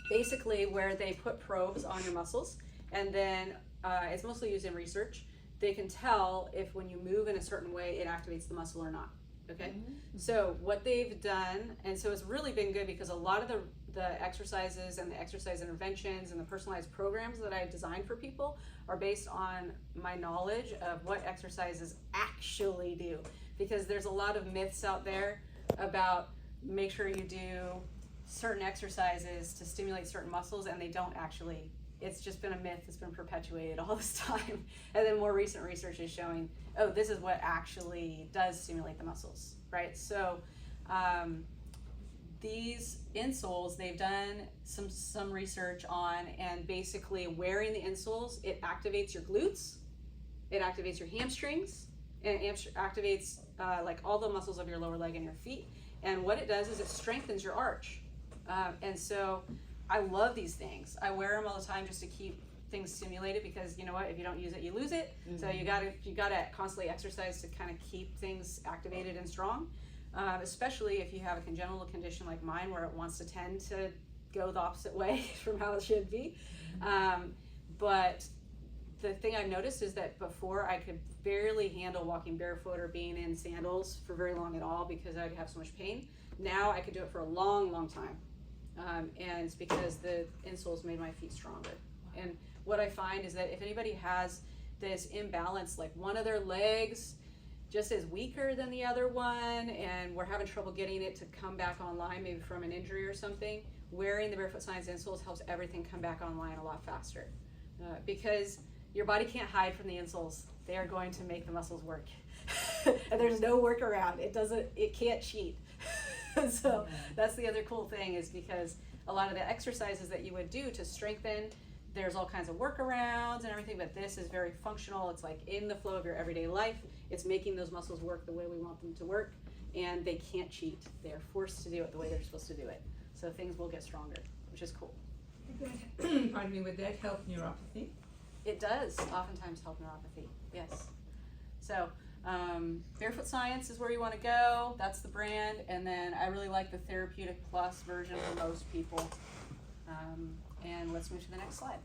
basically where they put probes on your muscles, and then it's mostly used in research. They can tell if when you move in a certain way, it activates the muscle or not. Okay, so what they've done, and so it's really been good because a lot of the exercises and the exercise interventions and the personalized programs that I design for people are based on my knowledge of what exercises actually do. Because there's a lot of myths out there about make sure you do certain exercises to stimulate certain muscles, and they don't actually. It's just been a myth that's been perpetuated all this time. And then more recent research is showing, oh, this is what actually does stimulate the muscles, right? So these insoles, they've done some research on, and basically wearing the insoles, it activates your glutes, it activates your hamstrings, and it activates like all the muscles of your lower leg and your feet. And what it does is it strengthens your arch. And so I love these things. I wear them all the time just to keep things stimulated, because you know what, if you don't use it, you lose it. So you gotta constantly exercise to kind of keep things activated and strong. Especially if you have a congenital condition like mine, where it wants to tend to go the opposite way from how it should be. But the thing I've noticed is that before I could barely handle walking barefoot or being in sandals for very long at all because I'd have so much pain. Now I could do it for a long, long time. And it's because the insoles made my feet stronger. And what I find is that if anybody has this imbalance, like one of their legs just is weaker than the other one, and we're having trouble getting it to come back online, maybe from an injury or something, wearing the Barefoot Science insoles helps everything come back online a lot faster. Because your body can't hide from the insoles. They are going to make the muscles work. And there's no workaround. It can't cheat. So that's the other cool thing, is because a lot of the exercises that you would do to strengthen, there's all kinds of workarounds and everything, but this is very functional. It's like in the flow of your everyday life. It's making those muscles work the way we want them to work, and they can't cheat. They're forced to do it the way they're supposed to do it. So things will get stronger, which is cool. Pardon me, would that help neuropathy? It does oftentimes help neuropathy, yes. So Barefoot Science is where you want to go. That's the brand. And then I really like the Therapeutic Plus version for most people. And let's move to the next slide.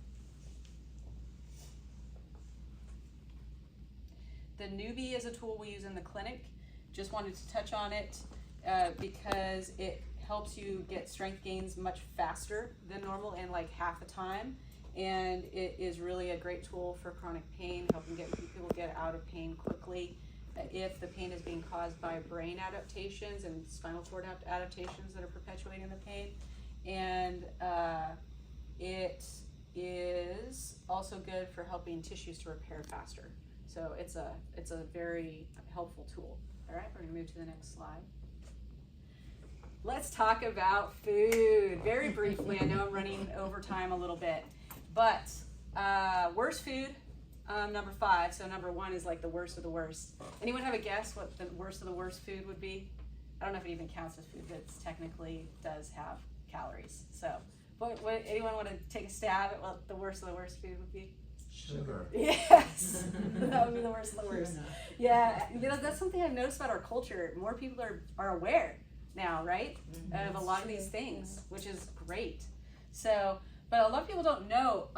The Newbie is a tool we use in the clinic. Just wanted to touch on it because it helps you get strength gains much faster than normal in like half the time. And it is really a great tool for chronic pain, helping people get out of pain quickly. If the pain is being caused by brain adaptations and spinal cord adaptations that are perpetuating the pain. And it is also good for helping tissues to repair faster. So it's a very helpful tool. All right, we're gonna move to the next slide. Let's talk about food very briefly. I know I'm running over time a little bit, but worst food, number 5. So number 1 is like the worst of the worst. Anyone have a guess what the worst of the worst food would be? I don't know if it even counts as food, but it technically does have calories. So, what anyone want to take a stab at what the worst of the worst food would be? Sugar. Yes, that would be the worst of the worst. Yeah, that's something I've noticed about our culture. More people are aware now, right, of a lot of these things, which is great. So, but a lot of people don't know.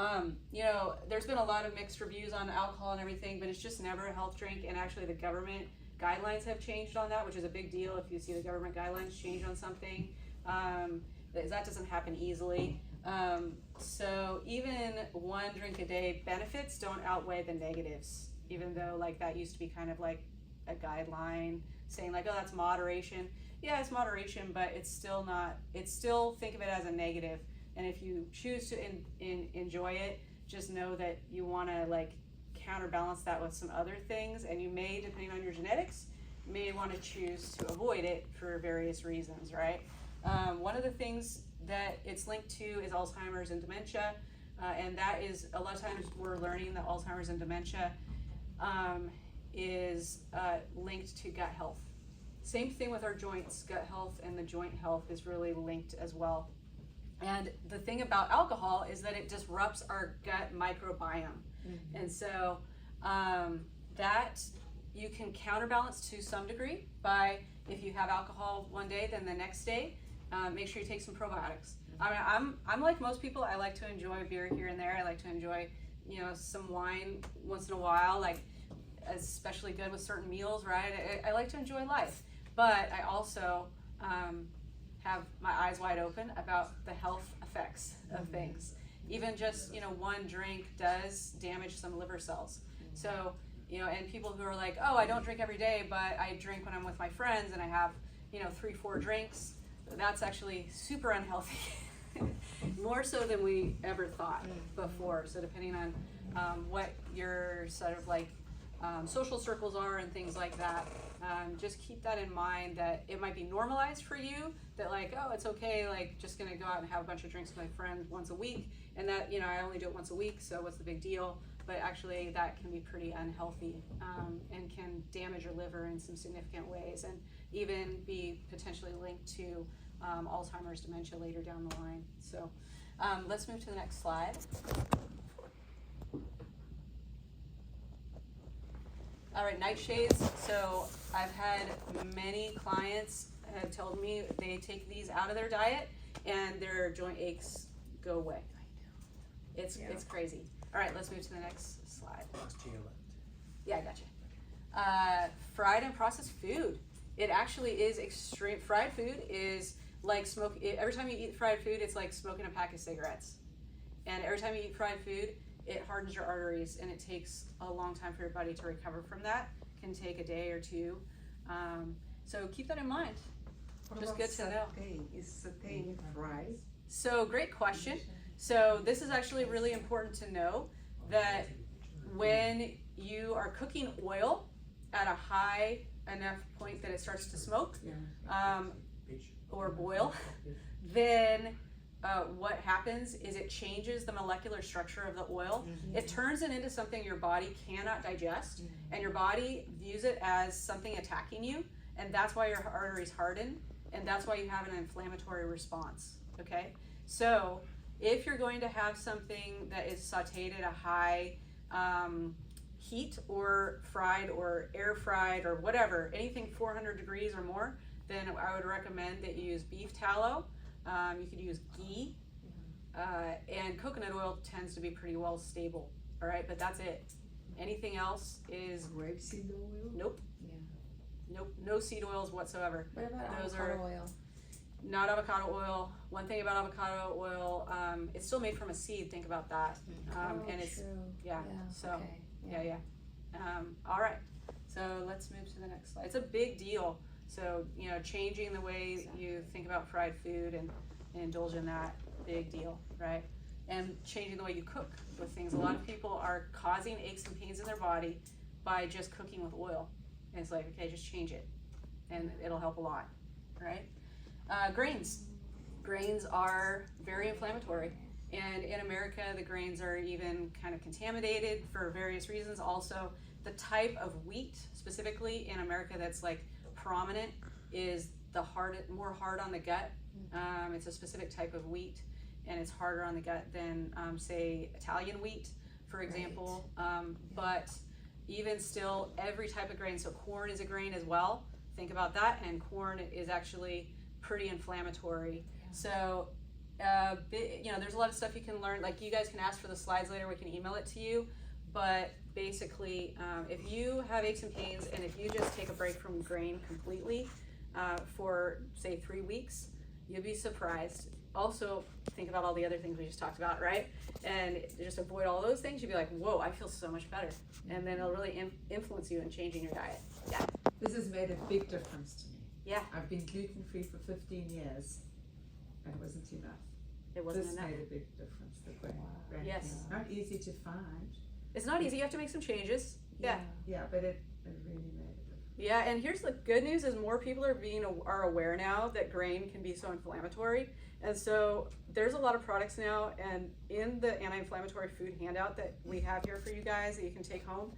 There's been a lot of mixed reviews on alcohol and everything, but it's just never a health drink. And actually, the government guidelines have changed on that, which is a big deal. If you see the government guidelines change on something, that doesn't happen easily. So even one drink a day benefits don't outweigh the negatives, even though like that used to be kind of like a guideline saying like, oh, that's moderation. Yeah, it's moderation, but it's still not, think of it as a negative. And if you choose to enjoy it, just know that you want to like counterbalance that with some other things, and you may, depending on your genetics, may want to choose to avoid it for various reasons, right? One of the things that it's linked to is Alzheimer's and dementia. and that is a lot of times we're learning that Alzheimer's and dementia is linked to gut health. Same thing with our joints. Gut health and the joint health is really linked as well. And the thing about alcohol is that it disrupts our gut microbiome. And so that you can counterbalance to some degree by, if you have alcohol one day, then the next day, make sure you take some probiotics. I mean, I'm like most people. I like to enjoy beer here and there. I like to enjoy, you know, some wine once in a while, like especially good with certain meals, right? I like to enjoy life, but I also have my eyes wide open about the health effects of things. Even just, you know, one drink does damage some liver cells. So, you know, and people who are like, oh, I don't drink every day, but I drink when I'm with my friends and I have, you know, 3-4 drinks. That's actually super unhealthy. More so than we ever thought before. So depending on what your sort of like social circles are and things like that, just keep that in mind, that it might be normalized for you, that like, oh, it's okay, like just gonna go out and have a bunch of drinks with my friend once a week, and that, you know, I only do it once a week, so what's the big deal? But actually that can be pretty unhealthy, and can damage your liver in some significant ways, and even be potentially linked to Alzheimer's, dementia later down the line. So let's move to the next slide. All right, nightshades. So I've had many clients have told me they take these out of their diet and their joint aches go away. It's crazy. All right, let's move to the next slide. To your left. Yeah, I gotcha. Fried and processed food. It actually is extreme. Fried food is like every time you eat fried food, it's like smoking a pack of cigarettes. And every time you eat fried food, it hardens your arteries, and it takes a long time for your body to recover from that. It can take a day or two. So keep that in mind. Just good to know. Is satay fried? So great question. So this is actually really important to know, that when you are cooking oil at a high enough point that it starts to smoke or boil, then what happens is it changes the molecular structure of the oil. It turns it into something your body cannot digest, and your body views it as something attacking you, and that's why your arteries harden, and that's why you have an inflammatory response. Okay, so if you're going to have something that is sauteed at a high heat, or fried or air fried or whatever, anything 400 degrees or more, then I would recommend that you use beef tallow. You could use ghee, and coconut oil tends to be pretty well stable. All right, but that's it. Anything else is Rapeseed oil? nope. Nope, no seed oils whatsoever. What about Those avocado are oil? not avocado oil. One thing about avocado oil, it's still made from a seed. Think about that. And it's true. yeah. So okay. yeah. All right. So let's move to the next slide. It's a big deal. So, you know, changing the way you think about fried food and indulge in that, big deal, right? And changing the way you cook with things. A lot of people are causing aches and pains in their body by just cooking with oil. And it's like, okay, just change it, and it'll help a lot, right? Grains. Grains are very inflammatory. And in America, the grains are even kind of contaminated for various reasons. Also, the type of wheat, specifically in America, that's like prominent, is the more hard on the gut. It's a specific type of wheat, and it's harder on the gut than say Italian wheat, for example. But even still, every type of grain, so corn is a grain as well, think about that, and corn is actually pretty inflammatory. So you know, there's a lot of stuff you can learn. Like, you guys can ask for the slides later, we can email it to you. But basically, if you have aches and pains, and if you just take a break from grain completely for say 3 weeks, you'll be surprised. Also, think about all the other things we just talked about, right? And just avoid all those things. You'll be like, whoa, I feel so much better. And then it'll really influence you in changing your diet. Yeah. This has made a big difference to me. Yeah. I've been gluten-free for 15 years, and it wasn't enough. It wasn't This enough. made a big difference, the grain. Yes. Not easy to find. It's not easy. You have to make some changes. Yeah. Yeah, but it really made a difference. Yeah, and here's the good news: is more people are aware now that grain can be so inflammatory, and so there's a lot of products now. And in the anti-inflammatory food handout that we have here for you guys that you can take home,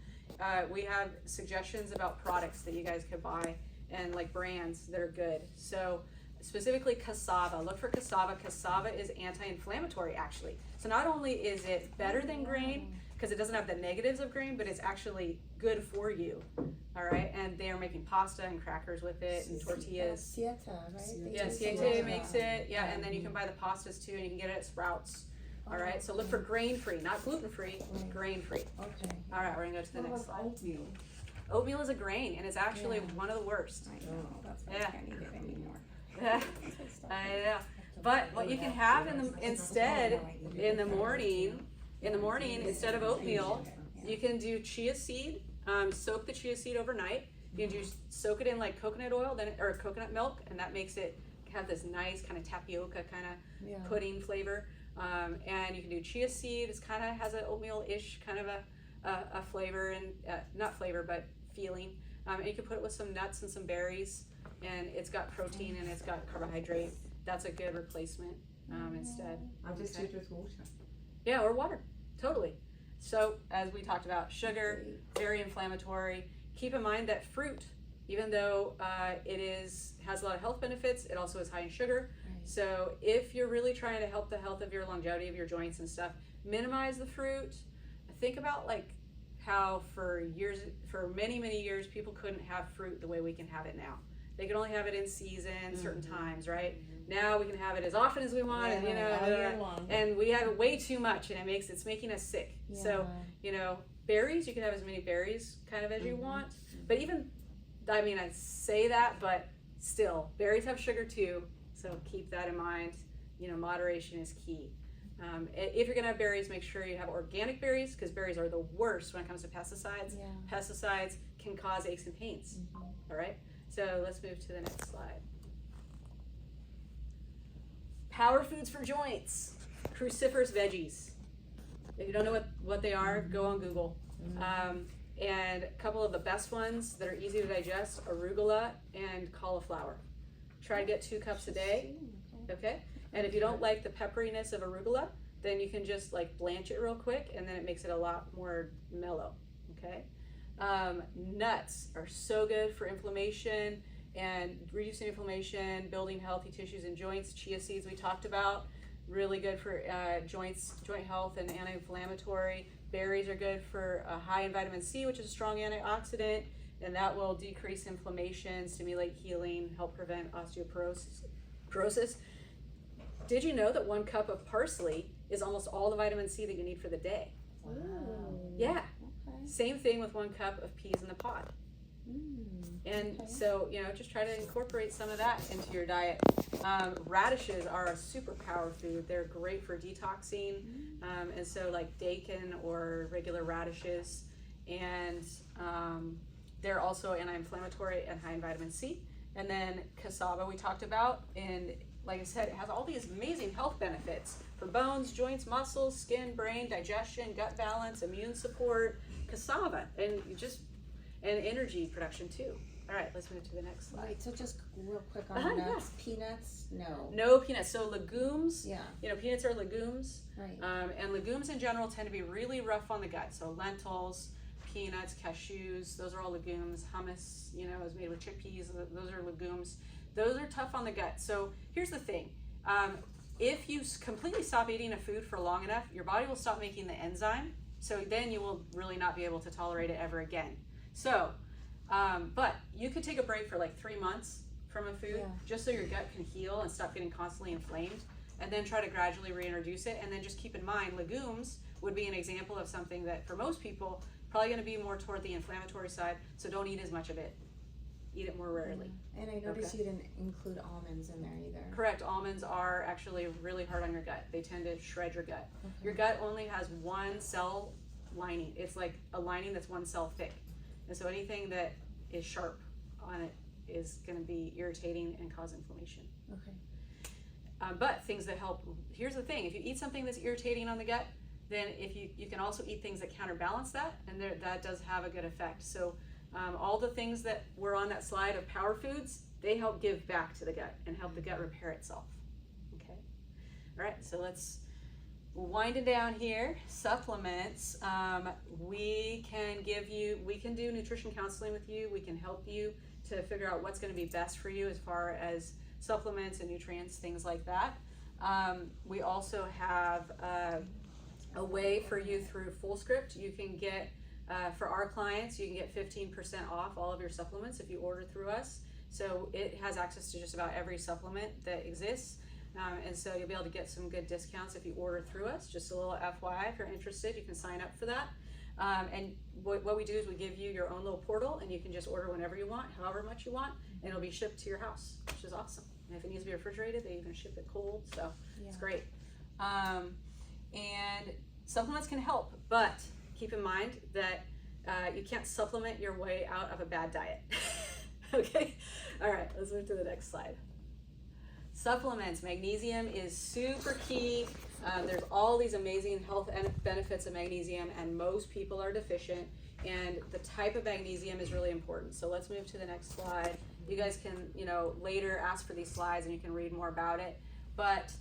we have suggestions about products that you guys could buy and like brands that are good. So specifically cassava. Look for cassava. Cassava is anti-inflammatory actually. So not only is it better than grain because it doesn't have the negatives of grain, but it's actually good for you. All right, and they are making pasta and crackers with it and tortillas. Sieta, right? They Yeah, do Siete sieta. makes it. Yeah, and then you can buy the pastas too, and you can get it at Sprouts. All right, so look for grain-free, not gluten-free, Right. grain-free. Okay. All right, we're gonna go to the What next about slide. oatmeal? Oatmeal is a grain, and it's actually Yeah. one of the worst. I know, that's why Yeah. I can't eat it anymore. I know. But what you can have instead in the morning, instead of oatmeal, you can do chia seed. Soak the chia seed overnight. You can soak it in like coconut oil, or coconut milk, and that makes it have this nice kind of tapioca kind of Yeah. pudding flavor. And you can do chia seed. It's kind of has an oatmeal-ish kind of a flavor and not flavor but feeling. And you can put it with some nuts and some berries, and it's got protein and it's got carbohydrate. That's a good replacement instead. I just Okay. do it with water. Yeah, or water, totally. So as we talked about, sugar, very inflammatory. Keep in mind that fruit, even though it has a lot of health benefits, it also is high in sugar. Right. So if you're really trying to help the health of your longevity of your joints and stuff, minimize the fruit. Think about like how for many years, people couldn't have fruit the way we can have it now. They could only have it in season, certain times, right? Now we can have it as often as we want, and all year long. and we have it way too much, and it's making us sick. So berries, you can have as many berries kind of as you want, but even, I mean, I say that, but still, berries have sugar too, so keep that in mind. Moderation is key. If you're gonna have berries, make sure you have organic berries, because berries are the worst when it comes to pesticides. Yeah. Pesticides can cause aches and pains. All right, so let's move to the next slide. Power foods for joints, cruciferous veggies. If you don't know what they are, go on Google. And a couple of the best ones that are easy to digest: arugula and cauliflower. Try to get 2 cups a day, okay? And if you don't like the pepperiness of arugula, then you can just like blanch it real quick, and then it makes it a lot more mellow, okay? Nuts are so good for inflammation and reducing inflammation, building healthy tissues and joints. Chia seeds we talked about, really good for joint health and anti-inflammatory. Berries are good for high in vitamin C, which is a strong antioxidant, and that will decrease inflammation, stimulate healing, help prevent osteoporosis. Did you know that 1 cup of parsley is almost all the vitamin C that you need for the day? Ooh. Yeah. Okay. Same thing with 1 cup of peas in the pod. And Okay. so, just try to incorporate some of that into your diet. Radishes are a superpower food. They're great for detoxing. And so like daikon or regular radishes. And they're also anti-inflammatory and high in vitamin C. And then cassava we talked about. And like I said, it has all these amazing health benefits for bones, joints, muscles, skin, brain, digestion, gut balance, immune support. Cassava and energy production too. All right, let's move to the next slide. Wait, so just real quick on Yeah. nuts, peanuts, no. No peanuts. So legumes, Yeah, peanuts are legumes. right. And legumes in general tend to be really rough on the gut. So lentils, peanuts, cashews, those are all legumes. Hummus, is made with chickpeas. Those are legumes. Those are tough on the gut. So here's the thing. If you completely stop eating a food for long enough, your body will stop making the enzyme. So then you will really not be able to tolerate it ever again. So, but you could take a break for like 3 months from a food, Yeah. just so your gut can heal and stop getting constantly inflamed, and then try to gradually reintroduce it. And then just keep in mind, legumes would be an example of something that for most people, probably gonna be more toward the inflammatory side, so don't eat as much of it. Eat it more rarely. And I noticed you didn't include almonds in there either. Correct, almonds are actually really hard on your gut. They tend to shred your gut. Okay. Your gut only has 1 cell lining. It's like a lining that's 1 cell thick. And so anything that is sharp on it is going to be irritating and cause inflammation. Okay. But things that help, here's the thing, if you eat something that's irritating on the gut, then if you can also eat things that counterbalance that, and that does have a good effect. So All the things that were on that slide of power foods, they help give back to the gut and help the gut repair itself. Okay. All right, so let's wind it down here. Supplements. We can do nutrition counseling with you. We can help you to figure out what's going to be best for you as far as supplements and nutrients, things like that. We also have a way for you through FullScript. You can get, for our clients, you can get 15% off all of your supplements if you order through us. So it has access to just about every supplement that exists. And so you'll be able to get some good discounts if you order through us. Just a little FYI, if you're interested, you can sign up for that. And what we do is we give you your own little portal, and you can just order whenever you want, however much you want, and it'll be shipped to your house, which is awesome. And if it needs to be refrigerated, they even ship it cold, so it's great. And supplements can help, but keep in mind that you can't supplement your way out of a bad diet. Okay? All right, let's move to the next slide. Supplements. Magnesium is super key. There's all these amazing health benefits of magnesium, and most people are deficient, and the type of magnesium is really important. So let's move to the next slide. You guys can, later ask for these slides and you can read more about it. But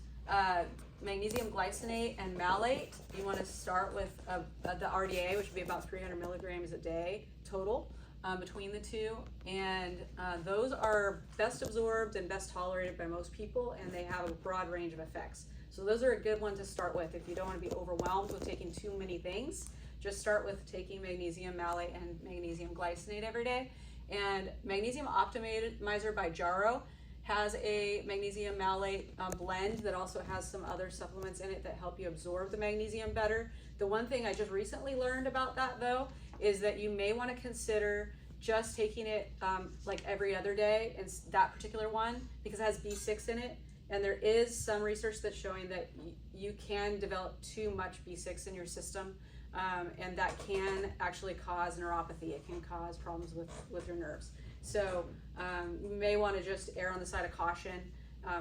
magnesium glycinate and malate, you want to start with the RDA, which would be about 300 milligrams a day total. Between the two, and those are best absorbed and best tolerated by most people, and they have a broad range of effects. So those are a good one to start with if you don't want to be overwhelmed with taking too many things. Just start with taking magnesium malate and magnesium glycinate every day. And Magnesium Optimizer by Jarrow has a magnesium malate blend that also has some other supplements in it that help you absorb the magnesium better. The one thing I just recently learned about that, though, is that you may want to consider just taking it like every other day, and that particular one, because it has B6 in it, and there is some research that's showing that you can develop too much B6 in your system, and that can actually cause neuropathy. It can cause problems with your nerves. So you may want to just err on the side of caution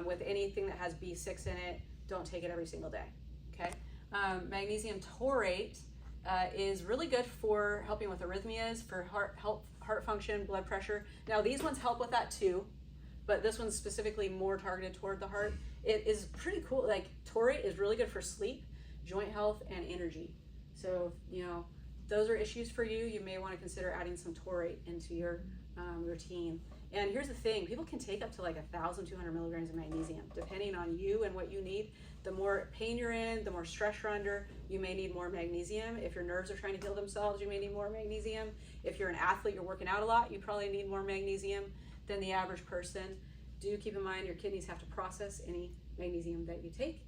with anything that has B6 in it. Don't take it every single day. Okay. Magnesium taurate is really good for helping with arrhythmias, for heart function, blood pressure. Now these ones help with that too, but this one's specifically more targeted toward the heart. It is pretty cool. Like taurate is really good for sleep, joint health, and energy. So those are issues for you. You may want to consider adding some taurate into your routine. And here's the thing, people can take up to like 1,200 milligrams of magnesium, depending on you and what you need. The more pain you're in, the more stress you're under, you may need more magnesium. If your nerves are trying to heal themselves, you may need more magnesium. If you're an athlete, you're working out a lot, you probably need more magnesium than the average person. Do keep in mind your kidneys have to process any magnesium that you take.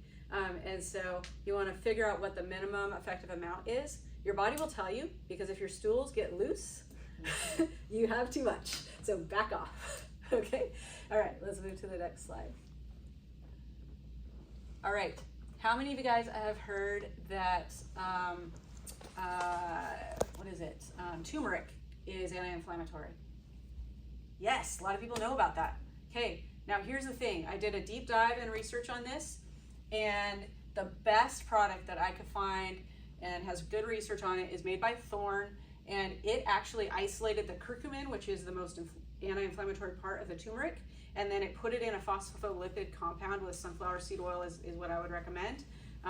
And so you want to figure out what the minimum effective amount is. Your body will tell you, because if your stools get loose, you have too much. So back off. Okay? All right, let's move to the next slide. All right, how many of you guys have heard that, turmeric is anti-inflammatory? Yes, a lot of people know about that. Okay, now here's the thing. I did a deep dive and research on this, and the best product that I could find and has good research on it is made by Thorne, and it actually isolated the curcumin, which is the most anti-inflammatory part of the turmeric, and then it put it in a phospholipid compound with sunflower seed oil is what I would recommend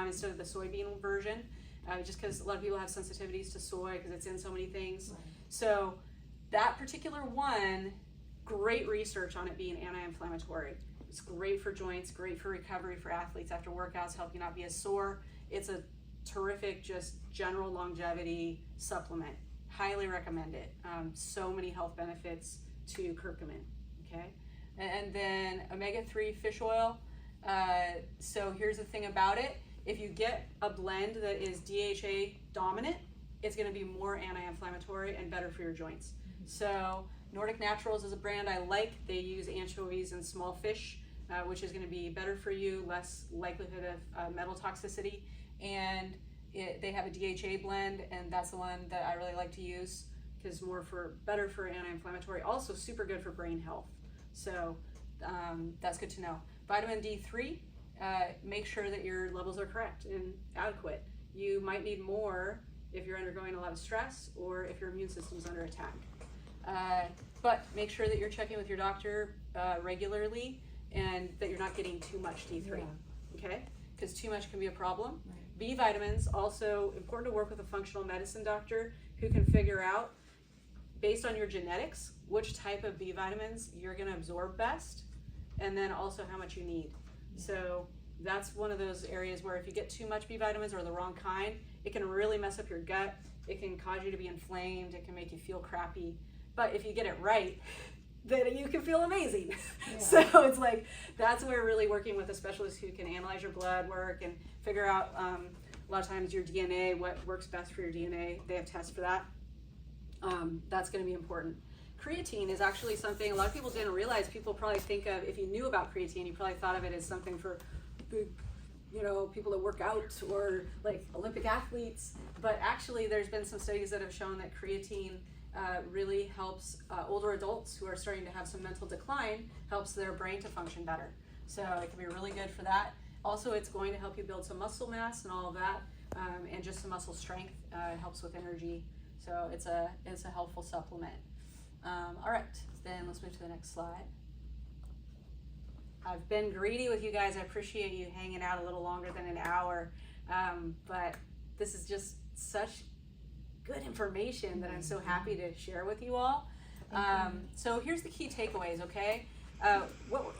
instead of the soybean version, just because a lot of people have sensitivities to soy because it's in so many things. Right. So that particular one, great research on it being anti-inflammatory. It's great for joints, great for recovery for athletes after workouts, help you not be as sore. It's a terrific, just general longevity supplement. Highly recommend it. So many health benefits to curcumin, okay? And then omega-3 fish oil. So here's the thing about it. If you get a blend that is DHA dominant, it's gonna be more anti-inflammatory and better for your joints. So Nordic Naturals is a brand I like. They use anchovies and small fish, which is gonna be better for you, less likelihood of metal toxicity. And they have a DHA blend, and that's the one that I really like to use because better for anti-inflammatory. Also super good for brain health. So that's good to know. Vitamin D3, make sure that your levels are correct and adequate. You might need more if you're undergoing a lot of stress or if your immune system's under attack. But make sure that you're checking with your doctor regularly and that you're not getting too much D3, okay? Because too much can be a problem. Right. B vitamins, also important to work with a functional medicine doctor who can figure out, based on your genetics, which type of B vitamins you're gonna absorb best, and then also how much you need. So that's one of those areas where if you get too much B vitamins or the wrong kind, it can really mess up your gut. It can cause you to be inflamed. It can make you feel crappy. But if you get it right, then you can feel amazing. Yeah. So it's like, that's where really working with a specialist who can analyze your blood work and figure out a lot of times your DNA, what works best for your DNA. They have tests for that. That's going to be important. Creatine is actually something a lot of people didn't realize. People probably think of, if you knew about creatine, you probably thought of it as something for big, people that work out or like Olympic athletes. But actually, there's been some studies that have shown that creatine really helps older adults who are starting to have some mental decline, helps their brain to function better. So it can be really good for that. Also, it's going to help you build some muscle mass and all of that, and just some muscle strength. It helps with energy. So it's a helpful supplement. All right, then let's move to the next slide. I've been greedy with you guys. I appreciate you hanging out a little longer than an hour, but this is just such good information that I'm so happy to share with you all. So here's the key takeaways, okay?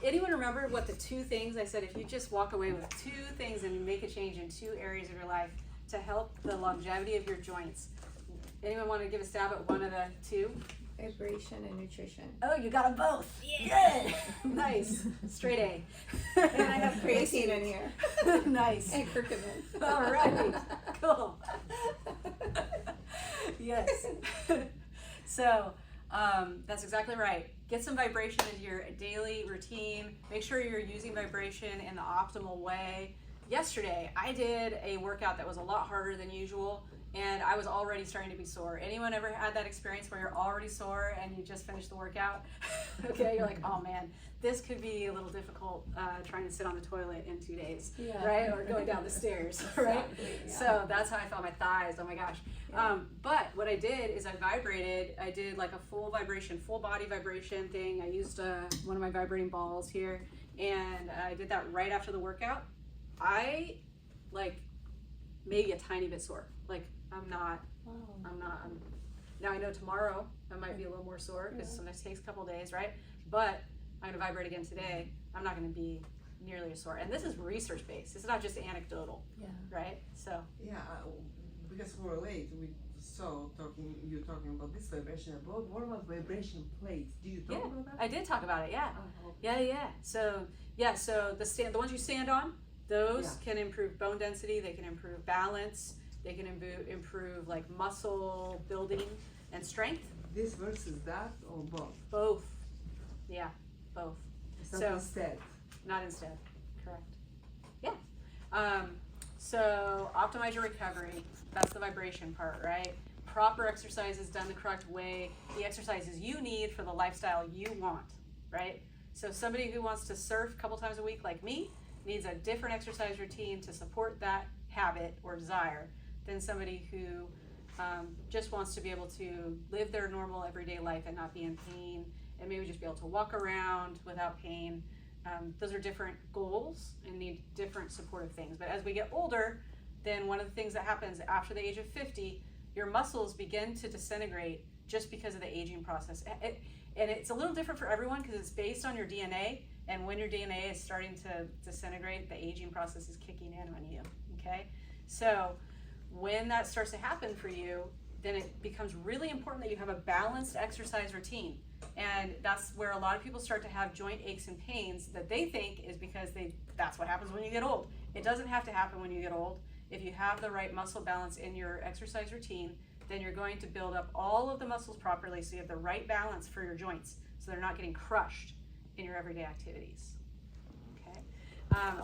Anyone remember what the 2 things I said, if you just walk away with 2 things and make a change in 2 areas of your life to help the longevity of your joints? Anyone want to give a stab at one of the 2? Vibration and nutrition. Oh, you got them both. Yeah. Good. Nice. Straight A. And I have creatine in here. Nice. And curcumin. All right. Cool. Yes. So that's exactly right. Get some vibration into your daily routine. Make sure you're using vibration in the optimal way. Yesterday, I did a workout that was a lot harder than usual, and I was already starting to be sore. Anyone ever had that experience where you're already sore and you just finished the workout? Okay, you're like, oh man, this could be a little difficult trying to sit on the toilet in 2 days, right? Or going down the stairs, right? Exactly, yeah. So that's how I felt my thighs, oh my gosh. But what I did is I did like a full body vibration thing. I used one of my vibrating balls here, and I did that right after the workout. I maybe a tiny bit sore. Now I know tomorrow I might be a little more sore because sometimes it takes a couple days, right? But I'm gonna vibrate again today. I'm not gonna be nearly as sore. And this is research based. It's not just anecdotal, right? So Yeah, because we're late, we saw you talking about this vibration. What about vibration plates? Did you talk about that? I did talk about it. Yeah, Oh, yeah. So the ones you stand on, those can improve bone density. They can improve balance. They can improve like muscle building and strength. This versus that or both? Both. Yeah, both. It's not So- instead. Not instead. Correct. Yeah. So optimize your recovery. That's the vibration part, right? Proper exercises done the correct way. The exercises you need for the lifestyle you want, right? So somebody who wants to surf a couple times a week like me needs a different exercise routine to support that habit or desire than somebody who just wants to be able to live their normal everyday life and not be in pain and maybe just be able to walk around without pain. Those are different goals and need different supportive things. But as we get older, then one of the things that happens after the age of 50, your muscles begin to disintegrate just because of the aging process. And it's a little different for everyone because it's based on your DNA. And when your DNA is starting to disintegrate, the aging process is kicking in on you, okay? So when that starts to happen for you, then it becomes really important that you have a balanced exercise routine. And that's where a lot of people start to have joint aches and pains that they think is because that's what happens when you get old. It doesn't have to happen when you get old. If you have the right muscle balance in your exercise routine, then you're going to build up all of the muscles properly so you have the right balance for your joints so they're not getting crushed in your everyday activities. Okay.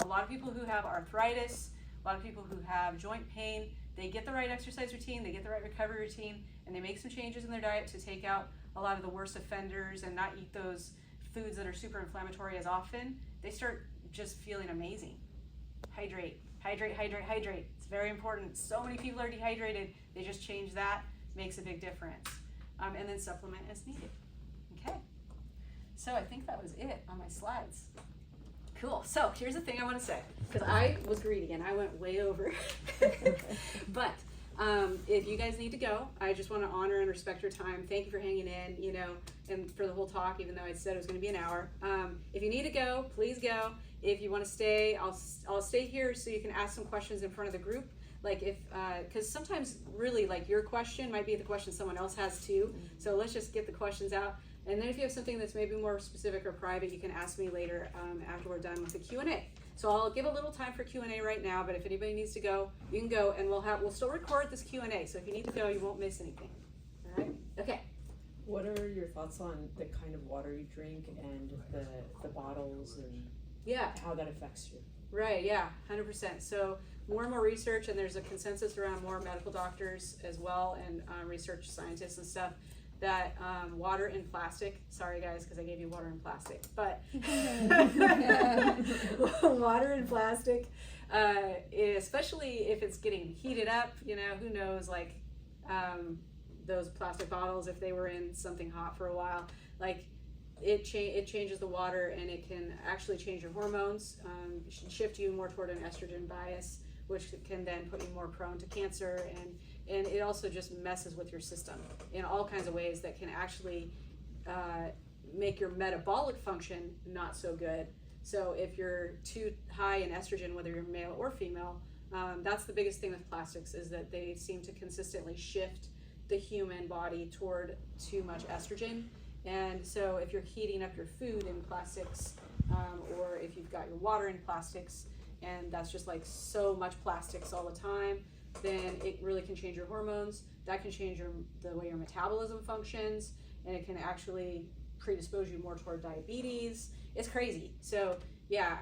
A lot of people who have arthritis, a lot of people who have joint pain, they get the right exercise routine, they get the right recovery routine, and they make some changes in their diet to take out a lot of the worst offenders and not eat those foods that are super inflammatory as often. They start just feeling amazing. Hydrate, hydrate, hydrate, hydrate. It's very important. So many people are dehydrated. They just change that, makes a big difference. and then supplement as needed. Okay. So I think that was it on my slides. Cool. So here's the thing I want to say, because I was greedy and I went way over. But if you guys need to go, I just want to honor and respect your time. Thank you for hanging in, you know, and for the whole talk, even though I said it was going to be an hour. If you need to go, please go. If you want to stay, I'll stay here so you can ask some questions in front of the group. Like if, because sometimes really like your question might be the question someone else has too. So let's just get the questions out. And then if you have something that's maybe more specific or private, you can ask me later after we're done with the Q&A. So I'll give a little time for Q&A right now, but if anybody needs to go, you can go, and we'll still record this Q&A. So if you need to go, you won't miss anything. All right? Okay. What are your thoughts on the kind of water you drink and the bottles and Yeah. how that affects you? Right, yeah, 100%. So more and more research, and there's a consensus around more medical doctors as well, and research scientists and stuff, that water in plastic, sorry guys, because I gave you water in plastic, but water in plastic, especially if it's getting heated up, you know, who knows, like those plastic bottles, if they were in something hot for a while, like it changes the water, and it can actually change your hormones, shift you more toward an estrogen bias, which can then put you more prone to cancer, and it also just messes with your system in all kinds of ways that can actually make your metabolic function not so good. So if you're too high in estrogen, whether you're male or female, that's the biggest thing with plastics, is that they seem to consistently shift the human body toward too much estrogen. And so if you're heating up your food in plastics, or if you've got your water in plastics, and that's just like so much plastics all the time, then it really can change your hormones. That can change the way your metabolism functions, and it can actually predispose you more toward diabetes. It's crazy. So yeah,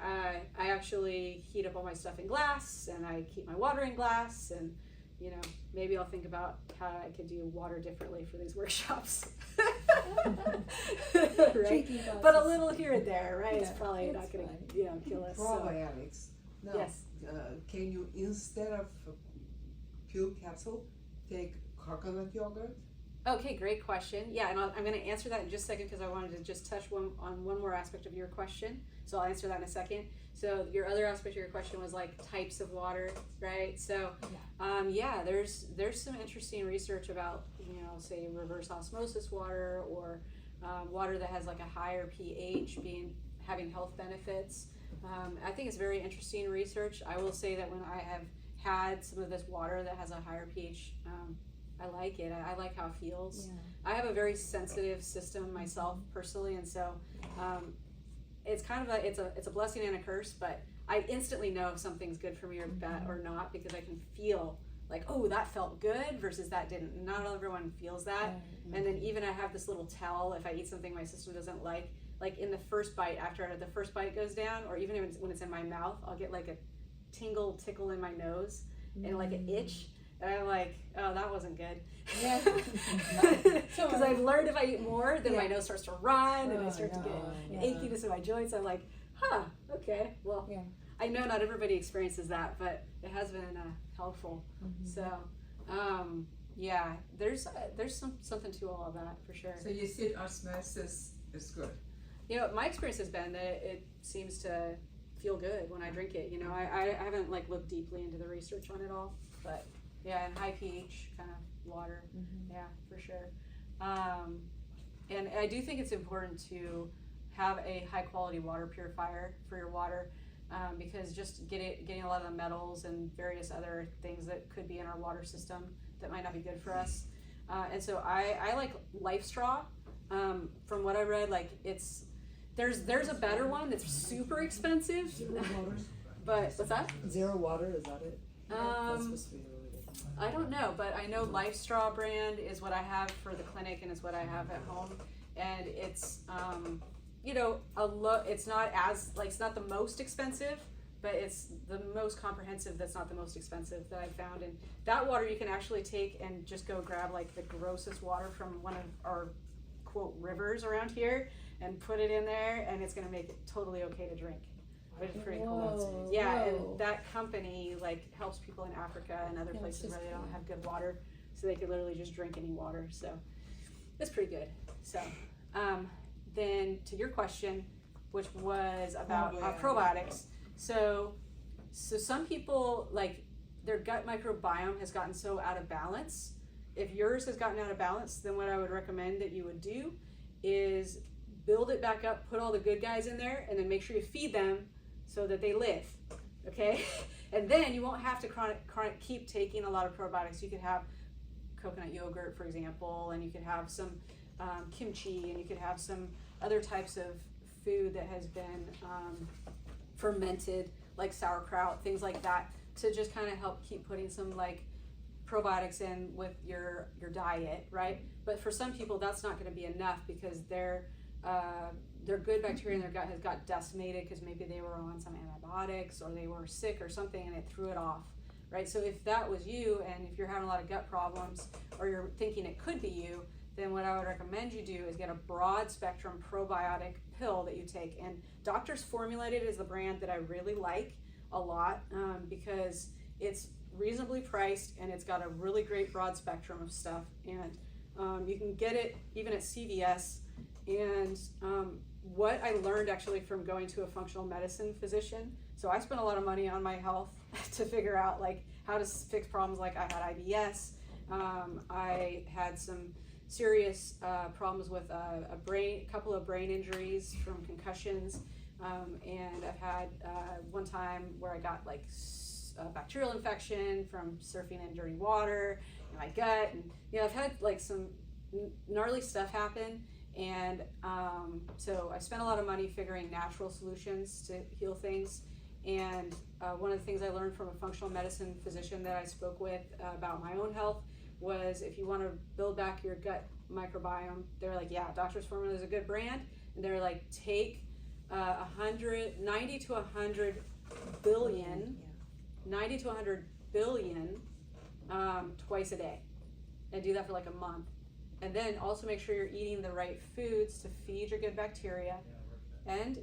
I actually heat up all my stuff in glass, and I keep my water in glass, and you know, maybe I'll think about how I could do water differently for these workshops. Right? But a little here and there, right? It's probably not going to, kill us. Probiotics. Now, Yes. Can you, instead of pill capsule, take coconut yogurt? Okay, great question. Yeah, and I'm going to answer that in just a second, because I wanted to just touch on one more aspect of your question. So I'll answer that in a second. So your other aspect of your question was like types of water, right? So there's some interesting research about, say reverse osmosis water, or water that has like a higher pH having health benefits. I think it's very interesting research. I will say that when I have had some of this water that has a higher pH, I like it. I like how it feels. Yeah. I have a very sensitive system myself personally, and so it's kind of it's a blessing and a curse. But I instantly know if something's good for me or bad or not, because I can feel like, oh, that felt good versus that didn't. Not everyone feels that. Mm-hmm. And then even I have this little tell if I eat something my system doesn't like in the first bite, after the first bite goes down, or even when it's in my mouth, I'll get like a tickle in my nose and like an itch. And I'm like, oh, that wasn't good. Yeah. Because I've learned if I eat more, then my nose starts to run, and I start to get achiness in my joints. I'm like, okay, well, I know not everybody experiences that, but it has been helpful. Mm-hmm. So, there's something to all of that for sure. So you said osmosis is good. My experience has been that it seems to feel good when I drink it. I haven't looked deeply into the research on it all, but and high pH kind of water, for sure. And I do think it's important to have a high quality water purifier for your water, because just getting a lot of the metals and various other things that could be in our water system that might not be good for us. And so I like Life Straw. From what I read, there's a better one that's super expensive. But what's that? Zero water, is that it? That's supposed to be really good. I don't know, but I know Life Straw brand is what I have for the clinic, and it's what I have at home, and it's it's not it's not the most expensive, but it's the most comprehensive. That's not the most expensive that I found. And that water you can actually take and just go grab the grossest water from one of our quote rivers around here and put it in there, and it's going to make it totally okay to drink, which is pretty cool. And that company helps people in Africa and other places where they don't have good water, so they could literally just drink any water. So it's pretty good. So, then to your question, which was about probiotics. So some people, like, their gut microbiome has gotten so out of balance. If yours has gotten out of balance, then what I would recommend that you would do is build it back up, put all the good guys in there, and then make sure you feed them so that they live, okay? And then you won't have to chronic keep taking a lot of probiotics. You could have coconut yogurt, for example, and you could have some kimchi, and you could have some other types of food that has been fermented, like sauerkraut, things like that, to just kind of help keep putting some like probiotics in with your diet, right? But for some people, that's not going to be enough because their good bacteria in their gut has got decimated because maybe they were on some antibiotics or they were sick or something and it threw it off, right? So if that was you, and if you're having a lot of gut problems or you're thinking it could be you, then what I would recommend you do is get a broad spectrum probiotic pill that you take. And Doctors Formulated is the brand that I really like a lot because it's reasonably priced and it's got a really great broad spectrum of stuff. And you can get it even at CVS. And what I learned actually from going to a functional medicine physician, so I spent a lot of money on my health to figure out like how to fix problems. Like I had IBS, I had some serious problems with a couple of brain injuries from concussions, and I've had one time where I got like a bacterial infection from surfing in dirty water in my gut, and I've had like some gnarly stuff happen. And so I spent a lot of money figuring natural solutions to heal things. And one of the things I learned from a functional medicine physician that I spoke with about my own health was if you want to build back your gut microbiome, they're like, yeah, Doctors Formula is a good brand. And they're like, take 90 to 100 billion twice a day, and do that for like a month. And then also make sure you're eating the right foods to feed your good bacteria, and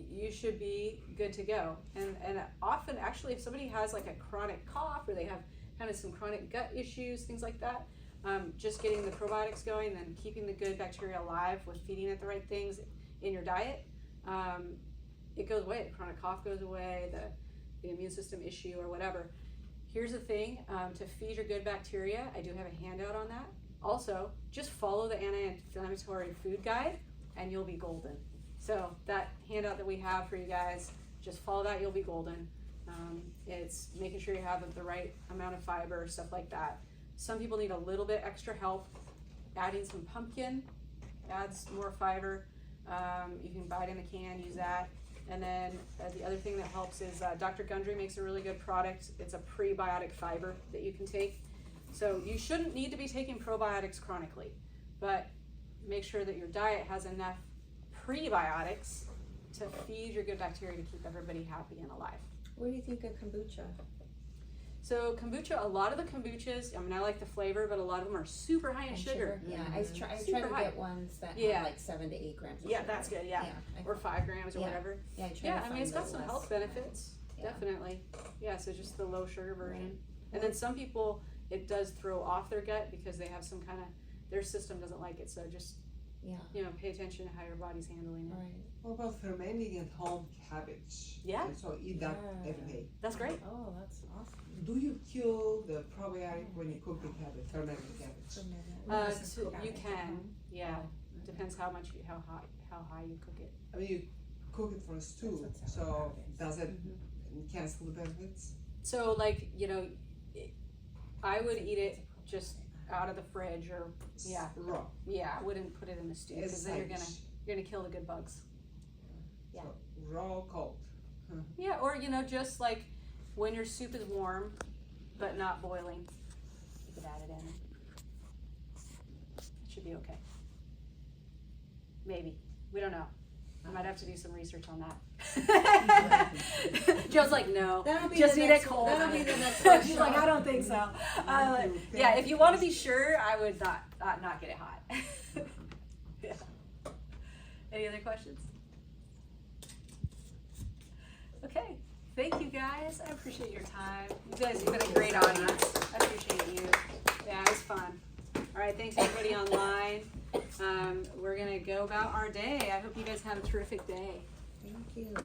you should be good to go. And often, actually, if somebody has like a chronic cough or they have kind of some chronic gut issues, things like that, just getting the probiotics going and keeping the good bacteria alive with feeding it the right things in your diet, it goes away. The chronic cough goes away, the immune system issue or whatever. Here's the thing, to feed your good bacteria, I do have a handout on that. Also, just follow the anti-inflammatory food guide and you'll be golden. So that handout that we have for you guys, just follow that, you'll be golden. It's making sure you have the right amount of fiber, stuff like that. Some people need a little bit extra help. Adding some pumpkin adds more fiber. You can buy it in a can, use that. And then the other thing that helps is Dr. Gundry makes a really good product. It's a prebiotic fiber that you can take. So you shouldn't need to be taking probiotics chronically, but make sure that your diet has enough prebiotics to feed your good bacteria to keep everybody happy and alive. What do you think of kombucha? So kombucha, a lot of the kombuchas, I mean, I like the flavor, but a lot of them are super high in sugar. Yeah, I try Super to high. get ones that Yeah. have like 7 to 8 grams of Yeah, sugar. that's good, yeah. Or 5 grams or Yeah. whatever. Yeah, I try Yeah, to I mean, find it's got the some less- health benefits, Yeah. definitely. Yeah, so just the low sugar version. And then some people, it does throw off their gut because they have some kind of, their system doesn't like it. So just, pay attention to how your body's handling it. Right. What about fermenting at home cabbage? Yeah. So eat that Yeah. every day. That's great. Oh, that's awesome. Do you kill the probiotic when you cook the cabbage, fermented cabbage? You can, yeah. Depends how high you cook it. I mean, you cook it for a stew, That's so what does it cancel the benefits? So like, I would eat it just out of the fridge or, yeah. Raw. Yeah, I wouldn't put it in the stew because As then you're such. gonna kill the good bugs. Yeah. So, raw cold. Yeah, or just like when your soup is warm but not boiling, you could add it in. It should be okay. Maybe. We don't know. I might have to do some research on that. Joe's like, no. That'll be Just the eat next, it cold. That'll be the next She's question. like, I don't think so. Yeah, if you want to be sure, I would not get it hot. Yeah. Any other questions? Okay. Thank you guys. I appreciate your time. You guys have been a great audience. I appreciate you. Yeah, it was fun. All right. Thanks everybody online. We're gonna go about our day. I hope you guys have a terrific day. Thank you.